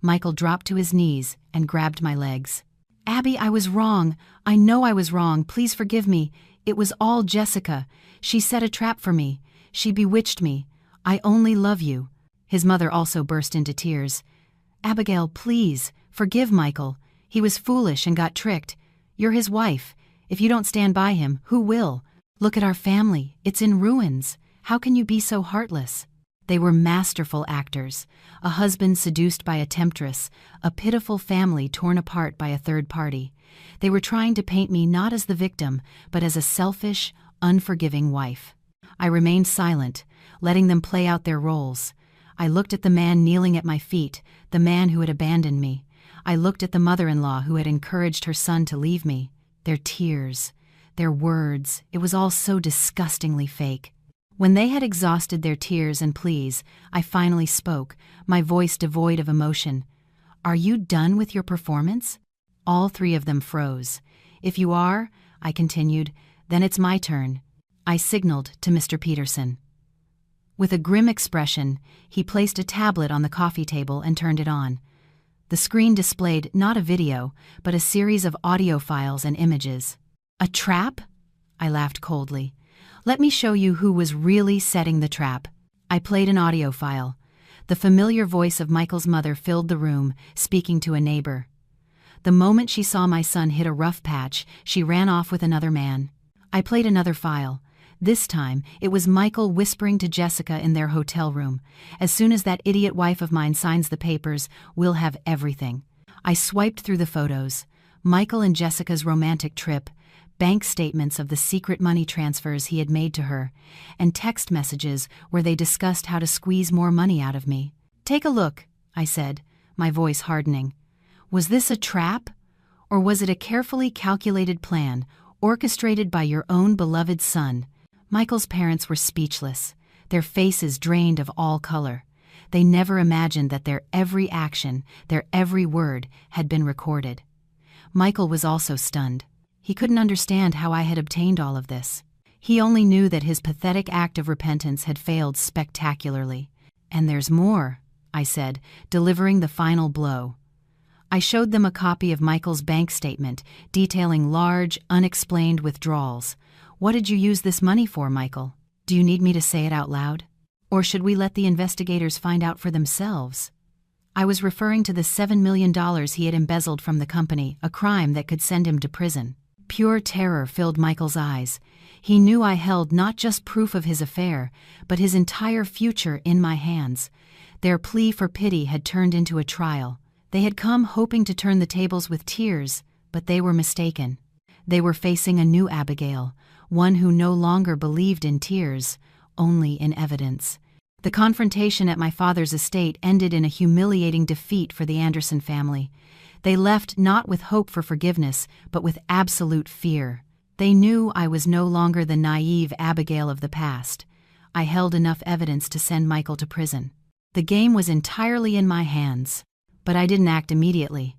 Michael dropped to his knees and grabbed my legs. "Abby, I was wrong. I know I was wrong. Please forgive me. It was all Jessica. She set a trap for me. She bewitched me. I only love you." His mother also burst into tears. "Abigail, please, forgive Michael. He was foolish and got tricked. You're his wife. If you don't stand by him, who will? Look at our family. It's in ruins. How can you be so heartless?" They were masterful actors. A husband seduced by a temptress, a pitiful family torn apart by a third party. They were trying to paint me not as the victim, but as a selfish, unforgiving wife. I remained silent, letting them play out their roles. I looked at the man kneeling at my feet, the man who had abandoned me. I looked at the mother-in-law who had encouraged her son to leave me. Their tears, their words, it was all so disgustingly fake. When they had exhausted their tears and pleas, I finally spoke, my voice devoid of emotion. "Are you done with your performance?" All three of them froze. "If you are," I continued, "then it's my turn." I signaled to Mr. Peterson. With a grim expression, he placed a tablet on the coffee table and turned it on. The screen displayed not a video, but a series of audio files and images. "A trap?" I laughed coldly. "Let me show you who was really setting the trap." I played an audio file. The familiar voice of Michael's mother filled the room, speaking to a neighbor. The moment she saw my son hit a rough patch, she ran off with another man. I played another file. This time, it was Michael whispering to Jessica in their hotel room. "As soon as that idiot wife of mine signs the papers, we'll have everything." I swiped through the photos. Michael and Jessica's romantic trip, bank statements of the secret money transfers he had made to her, and text messages where they discussed how to squeeze more money out of me. "Take a look," I said, my voice hardening. Was this a trap? Or was it a carefully calculated plan, orchestrated by your own beloved son? Michael's parents were speechless, their faces drained of all color. They never imagined that their every action, their every word, had been recorded. Michael was also stunned. He couldn't understand how I had obtained all of this. He only knew that his pathetic act of repentance had failed spectacularly. "And there's more," I said, delivering the final blow. I showed them a copy of Michael's bank statement, detailing large, unexplained withdrawals. "What did you use this money for, Michael? Do you need me to say it out loud? Or should we let the investigators find out for themselves?" I was referring to the $7 million he had embezzled from the company, a crime that could send him to prison. Pure terror filled Michael's eyes. He knew I held not just proof of his affair, but his entire future in my hands. Their plea for pity had turned into a trial. They had come hoping to turn the tables with tears, but they were mistaken. They were facing a new Abigail, one who no longer believed in tears, only in evidence. The confrontation at my father's estate ended in a humiliating defeat for the Anderson family. They left not with hope for forgiveness, but with absolute fear. They knew I was no longer the naive Abigail of the past. I held enough evidence to send Michael to prison. The game was entirely in my hands, but I didn't act immediately.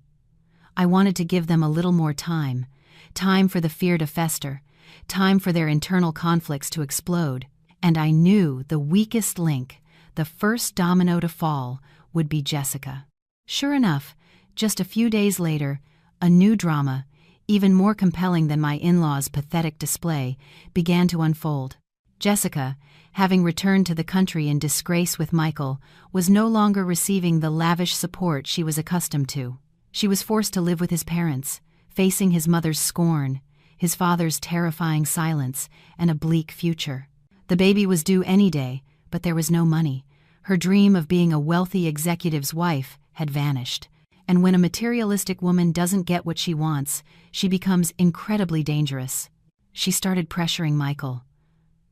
I wanted to give them a little more time. Time for the fear to fester. Time for their internal conflicts to explode. And I knew the weakest link, the first domino to fall, would be Jessica. Sure enough, just a few days later, a new drama, even more compelling than my in-laws' pathetic display, began to unfold. Jessica, having returned to the country in disgrace with Michael, was no longer receiving the lavish support she was accustomed to. She was forced to live with his parents, facing his mother's scorn, his father's terrifying silence, and a bleak future. The baby was due any day, but there was no money. Her dream of being a wealthy executive's wife had vanished. And when a materialistic woman doesn't get what she wants, she becomes incredibly dangerous. She started pressuring Michael.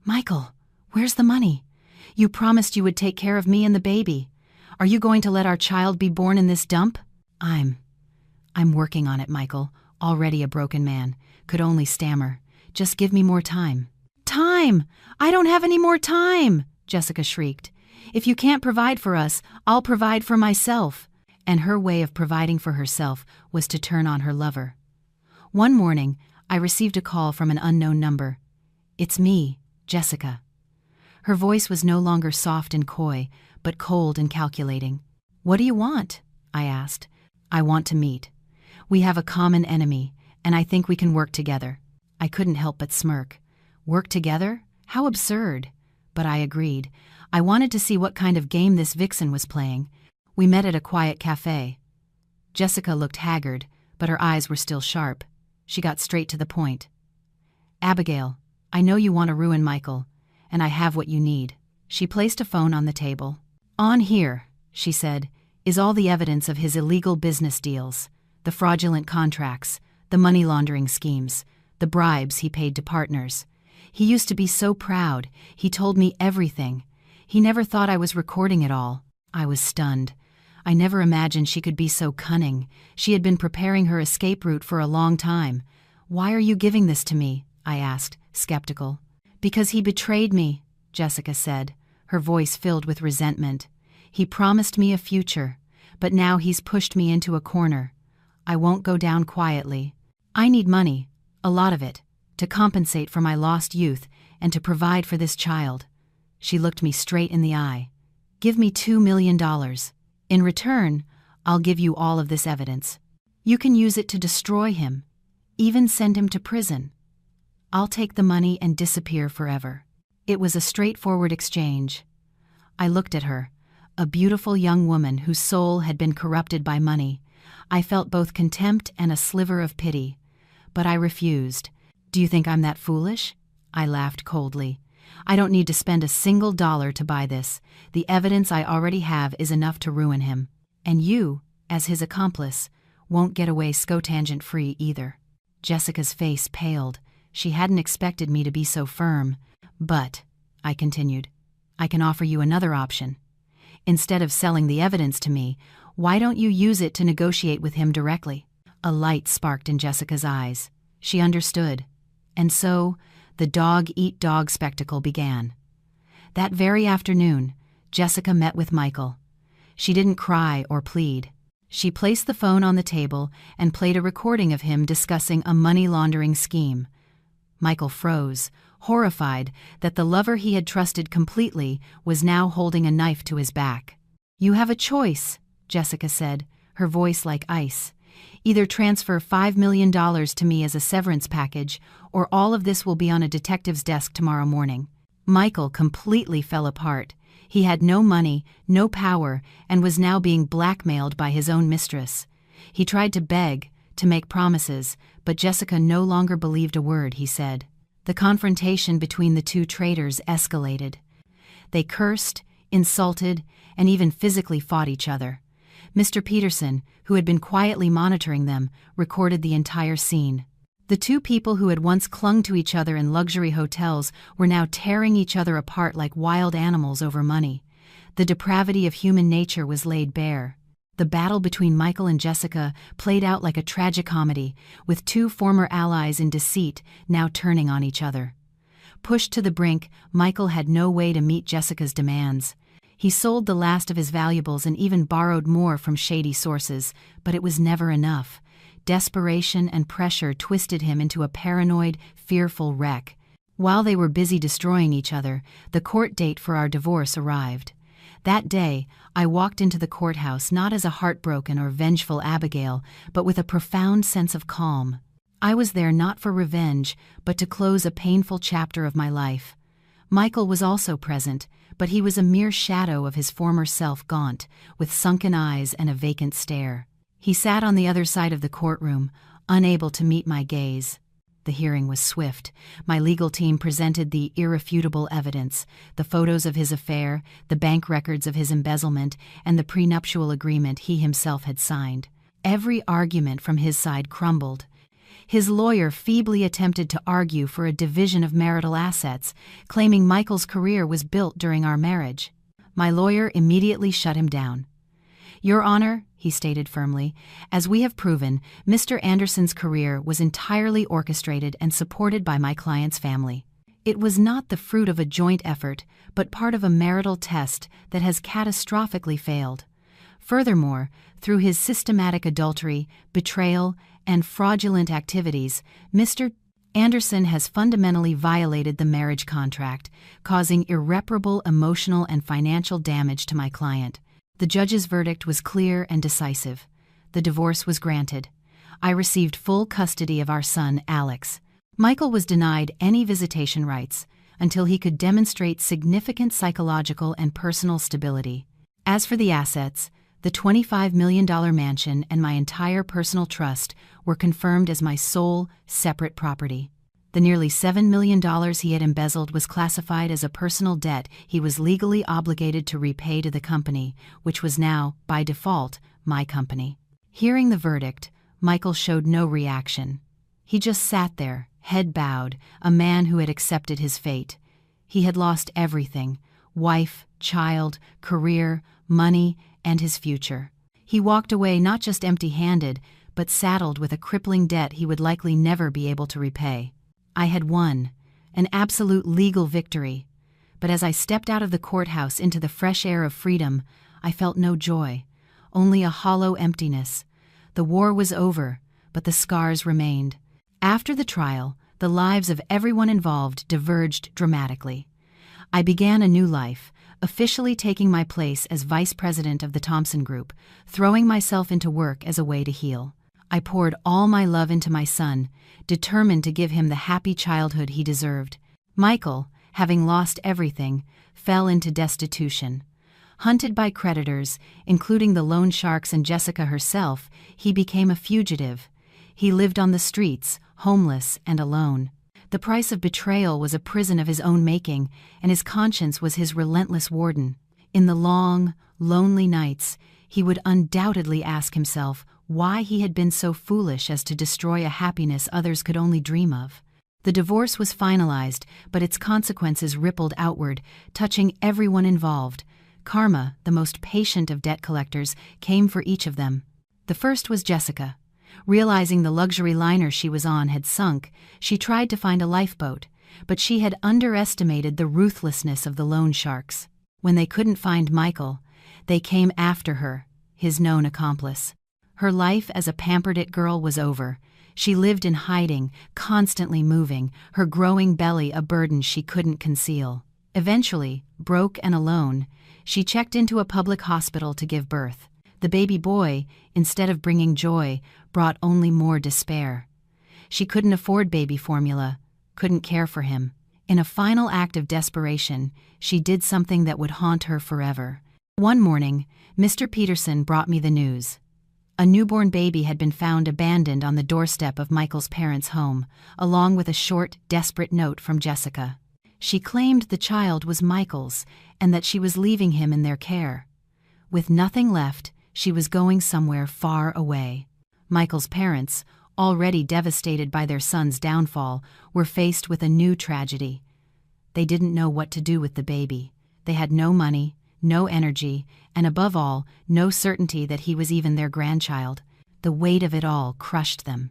"Michael, where's the money? You promised you would take care of me and the baby. Are you going to let our child be born in this dump?" I'm working on it, Michael, already a broken man, could only stammer. "Just give me more time." "Time! I don't have any more time!" Jessica shrieked. "If you can't provide for us, I'll provide for myself." And her way of providing for herself was to turn on her lover. One morning, I received a call from an unknown number. "It's me, Jessica." Her voice was no longer soft and coy, but cold and calculating. "What do you want?" I asked. "I want to meet. We have a common enemy, and I think we can work together." I couldn't help but smirk. Work together? How absurd. But I agreed. I wanted to see what kind of game this vixen was playing. We met at a quiet cafe. Jessica looked haggard, but her eyes were still sharp. She got straight to the point. "Abigail, I know you want to ruin Michael, and I have what you need." She placed a phone on the table. "On here," she said, "is all the evidence of his illegal business deals, the fraudulent contracts, the money laundering schemes, the bribes he paid to partners. He used to be so proud. He told me everything. He never thought I was recording it all." I was stunned. I never imagined she could be so cunning. She had been preparing her escape route for a long time. "Why are you giving this to me?" I asked, skeptical. "Because he betrayed me," Jessica said, her voice filled with resentment. "He promised me a future, but now he's pushed me into a corner. I won't go down quietly. I need money, a lot of it, to compensate for my lost youth and to provide for this child." She looked me straight in the eye. "Give me $2 million. In return, I'll give you all of this evidence. You can use it to destroy him, even send him to prison. I'll take the money and disappear forever." It was a straightforward exchange. I looked at her, a beautiful young woman whose soul had been corrupted by money. I felt both contempt and a sliver of pity. But I refused. "Do you think I'm that foolish?" I laughed coldly. "I don't need to spend a single dollar to buy this. The evidence I already have is enough to ruin him. And you, as his accomplice, won't get away scotangent-free either." Jessica's face paled. She hadn't expected me to be so firm. "But," I continued, "I can offer you another option. Instead of selling the evidence to me, why don't you use it to negotiate with him directly?" A light sparked in Jessica's eyes. She understood. And so, the dog-eat-dog spectacle began. That very afternoon, Jessica met with Michael. She didn't cry or plead. She placed the phone on the table and played a recording of him discussing a money laundering scheme. Michael froze, horrified that the lover he had trusted completely was now holding a knife to his back. "You have a choice," Jessica said, her voice like ice. "Either transfer $5 million to me as a severance package, or all of this will be on a detective's desk tomorrow morning." Michael completely fell apart. He had no money, no power, and was now being blackmailed by his own mistress. He tried to beg, to make promises, but Jessica no longer believed a word he said. The confrontation between the two traitors escalated. They cursed, insulted, and even physically fought each other. Mr. Peterson, who had been quietly monitoring them, recorded the entire scene. The two people who had once clung to each other in luxury hotels were now tearing each other apart like wild animals over money. The depravity of human nature was laid bare. The battle between Michael and Jessica played out like a tragicomedy, with two former allies in deceit now turning on each other. Pushed to the brink, Michael had no way to meet Jessica's demands. He sold the last of his valuables and even borrowed more from shady sources, but it was never enough. Desperation and pressure twisted him into a paranoid, fearful wreck. While they were busy destroying each other, the court date for our divorce arrived. That day, I walked into the courthouse not as a heartbroken or vengeful Abigail, but with a profound sense of calm. I was there not for revenge, but to close a painful chapter of my life. Michael was also present, but he was a mere shadow of his former self, gaunt, with sunken eyes and a vacant stare. He sat on the other side of the courtroom, unable to meet my gaze. The hearing was swift. My legal team presented the irrefutable evidence, the photos of his affair, the bank records of his embezzlement, and the prenuptial agreement he himself had signed. Every argument from his side crumbled. His lawyer feebly attempted to argue for a division of marital assets, claiming Michael's career was built during our marriage. My lawyer immediately shut him down. "Your Honor," he stated firmly, "as we have proven, Mr. Anderson's career was entirely orchestrated and supported by my client's family. It was not the fruit of a joint effort, but part of a marital test that has catastrophically failed. Furthermore, through his systematic adultery, betrayal, and fraudulent activities, Mr. Anderson has fundamentally violated the marriage contract, causing irreparable emotional and financial damage to my client." The judge's verdict was clear and decisive. The divorce was granted. I received full custody of our son, Alex. Michael was denied any visitation rights until he could demonstrate significant psychological and personal stability. As for the assets, the $25 million mansion and my entire personal trust were confirmed as my sole, separate property. The nearly $7 million he had embezzled was classified as a personal debt he was legally obligated to repay to the company, which was now, by default, my company. Hearing the verdict, Michael showed no reaction. He just sat there, head bowed, a man who had accepted his fate. He had lost everything: wife, child, career, money, and his future. He walked away not just empty-handed, but saddled with a crippling debt he would likely never be able to repay. I had won, an absolute legal victory. But as I stepped out of the courthouse into the fresh air of freedom, I felt no joy, only a hollow emptiness. The war was over, but the scars remained. After the trial, the lives of everyone involved diverged dramatically. I began a new life, officially taking my place as vice president of the Thompson Group, throwing myself into work as a way to heal. I poured all my love into my son, determined to give him the happy childhood he deserved. Michael, having lost everything, fell into destitution. Hunted by creditors, including the loan sharks and Jessica herself, he became a fugitive. He lived on the streets, homeless and alone. The price of betrayal was a prison of his own making, and his conscience was his relentless warden. In the long, lonely nights, he would undoubtedly ask himself why he had been so foolish as to destroy a happiness others could only dream of. The divorce was finalized, but its consequences rippled outward, touching everyone involved. Karma, the most patient of debt collectors, came for each of them. The first was Jessica. Realizing the luxury liner she was on had sunk, she tried to find a lifeboat, but she had underestimated the ruthlessness of the loan sharks. When they couldn't find Michael, they came after her, his known accomplice. Her life as a pampered-it girl was over. She lived in hiding, constantly moving, her growing belly a burden she couldn't conceal. Eventually, broke and alone, she checked into a public hospital to give birth. The baby boy, instead of bringing joy, brought only more despair. She couldn't afford baby formula, couldn't care for him. In a final act of desperation, she did something that would haunt her forever. One morning, Mr. Peterson brought me the news. A newborn baby had been found abandoned on the doorstep of Michael's parents' home, along with a short, desperate note from Jessica. She claimed the child was Michael's and that she was leaving him in their care. With nothing left, she was going somewhere far away. Michael's parents, already devastated by their son's downfall, were faced with a new tragedy. They didn't know what to do with the baby. They had no money, no energy, and above all, no certainty that he was even their grandchild. The weight of it all crushed them.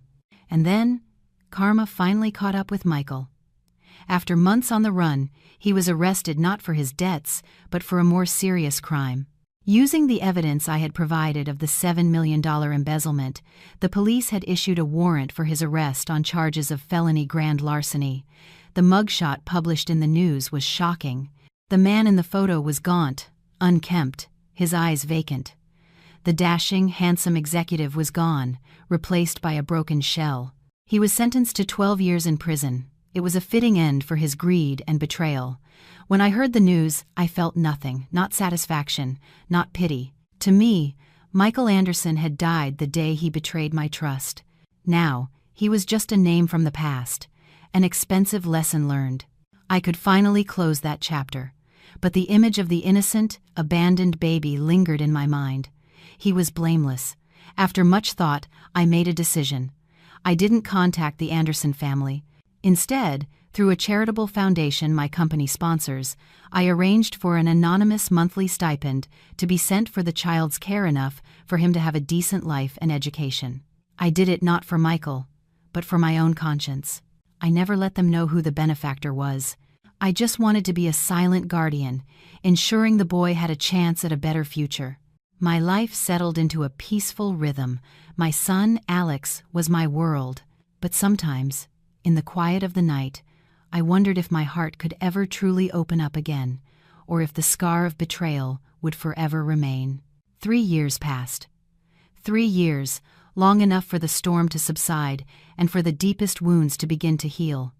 And then, karma finally caught up with Michael. After months on the run, he was arrested not for his debts, but for a more serious crime. Using the evidence I had provided of the $7 million embezzlement, the police had issued a warrant for his arrest on charges of felony grand larceny. The mugshot published in the news was shocking. The man in the photo was gaunt, unkempt, his eyes vacant. The dashing, handsome executive was gone, replaced by a broken shell. He was sentenced to 12 years in prison. It was a fitting end for his greed and betrayal. When I heard the news, I felt nothing, not satisfaction, not pity. To me, Michael Anderson had died the day he betrayed my trust. Now, he was just a name from the past, an expensive lesson learned. I could finally close that chapter, but the image of the innocent, abandoned baby lingered in my mind. He was blameless. After much thought, I made a decision. I didn't contact the Anderson family. Instead, through a charitable foundation my company sponsors, I arranged for an anonymous monthly stipend to be sent for the child's care enough for him to have a decent life and education. I did it not for Michael, but for my own conscience. I never let them know who the benefactor was. I just wanted to be a silent guardian, ensuring the boy had a chance at a better future. My life settled into a peaceful rhythm. My son, Alex, was my world. But sometimes, in the quiet of the night, I wondered if my heart could ever truly open up again, or if the scar of betrayal would forever remain. 3 years passed. 3 years, long enough for the storm to subside and for the deepest wounds to begin to heal.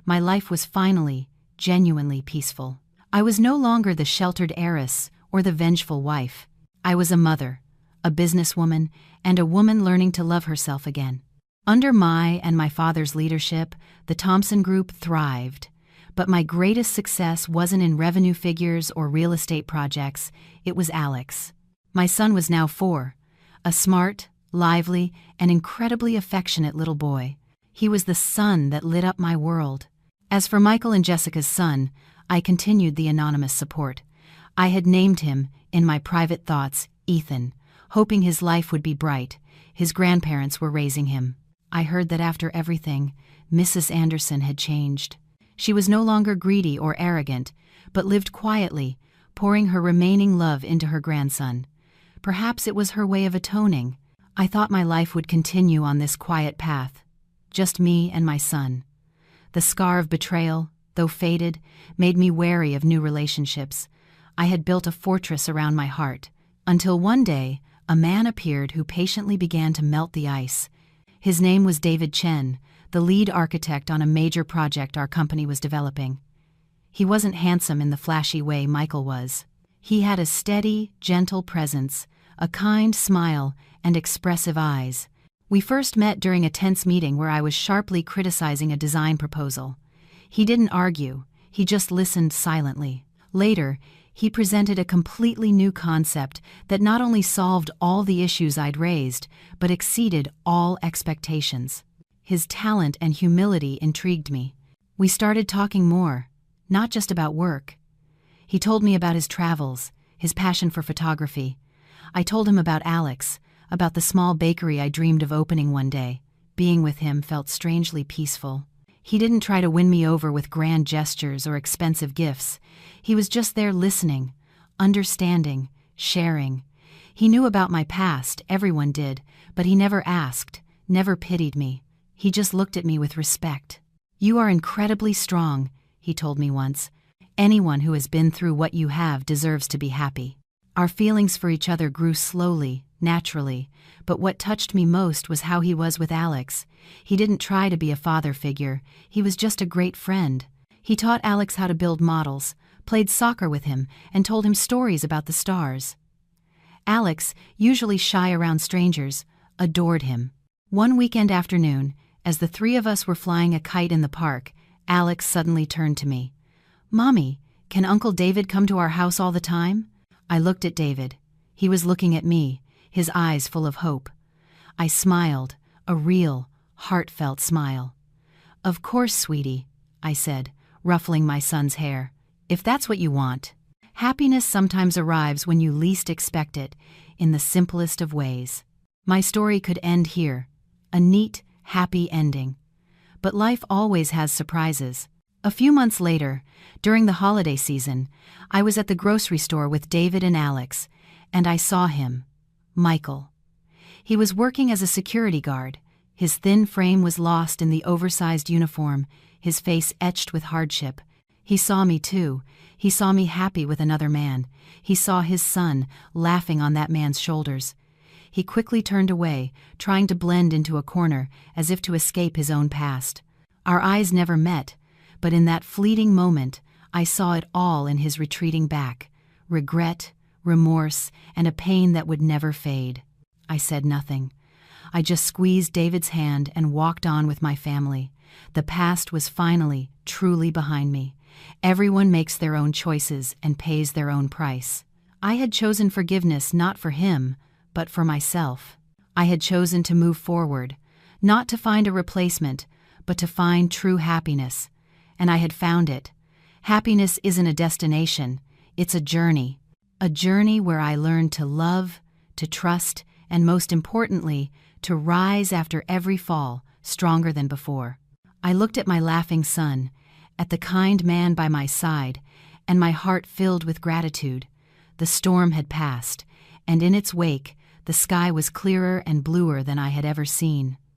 My life was finally, genuinely peaceful. I was no longer the sheltered heiress or the vengeful wife. I was a mother, a businesswoman, and a woman learning to love herself again. Under my and my father's leadership, the Thompson Group thrived. But my greatest success wasn't in revenue figures or real estate projects, it was Alex. My son was now 4, a smart, lively, and incredibly affectionate little boy. He was the sun that lit up my world. As for Michael and Jessica's son, I continued the anonymous support. I had named him, in my private thoughts, Ethan, hoping his life would be bright. His grandparents were raising him. I heard that after everything, Mrs. Anderson had changed. She was no longer greedy or arrogant, but lived quietly, pouring her remaining love into her grandson. Perhaps it was her way of atoning. I thought my life would continue on this quiet path, just me and my son. The scar of betrayal, though faded, made me wary of new relationships. I had built a fortress around my heart, until one day, a man appeared who patiently began to melt the ice. His name was David Chen, the lead architect on a major project our company was developing. He wasn't handsome in the flashy way Michael was. He had a steady, gentle presence, a kind smile, and expressive eyes. We first met during a tense meeting where I was sharply criticizing a design proposal. He didn't argue, he just listened silently. Later, he presented a completely new concept that not only solved all the issues I'd raised, but exceeded all expectations. His talent and humility intrigued me. We started talking more, not just about work. He told me about his travels, his passion for photography. I told him about Alex, about the small bakery I dreamed of opening one day. Being with him felt strangely peaceful. He didn't try to win me over with grand gestures or expensive gifts. He was just there listening, understanding, sharing. He knew about my past, everyone did, but he never asked, never pitied me. He just looked at me with respect. "You are incredibly strong," he told me once. "Anyone who has been through what you have deserves to be happy." Our feelings for each other grew slowly, naturally, but what touched me most was how he was with Alex. He didn't try to be a father figure, he was just a great friend. He taught Alex how to build models, played soccer with him, and told him stories about the stars. Alex, usually shy around strangers, adored him. One weekend afternoon, as the 3 of us were flying a kite in the park, Alex suddenly turned to me. "Mommy, can Uncle David come to our house all the time?" I looked at David. He was looking at me, his eyes full of hope. I smiled, a real, heartfelt smile. "Of course, sweetie," I said, ruffling my son's hair. "If that's what you want." Happiness sometimes arrives when you least expect it, in the simplest of ways. My story could end here, a neat, happy ending. But life always has surprises. A few months later, during the holiday season, I was at the grocery store with David and Alex, and I saw him, Michael. He was working as a security guard. His thin frame was lost in the oversized uniform, his face etched with hardship. He saw me too. He saw me happy with another man. He saw his son laughing on that man's shoulders. He quickly turned away, trying to blend into a corner as if to escape his own past. Our eyes never met, but in that fleeting moment, I saw it all in his retreating back. Regret, remorse, and a pain that would never fade. I said nothing. I just squeezed David's hand and walked on with my family. The past was finally, truly behind me. Everyone makes their own choices and pays their own price. I had chosen forgiveness not for him, but for myself. I had chosen to move forward, not to find a replacement, but to find true happiness. And I had found it. Happiness isn't a destination, it's a journey. A journey where I learned to love, to trust, and most importantly, to rise after every fall, stronger than before. I looked at my laughing son, at the kind man by my side, and my heart filled with gratitude. The storm had passed, and in its wake, the sky was clearer and bluer than I had ever seen.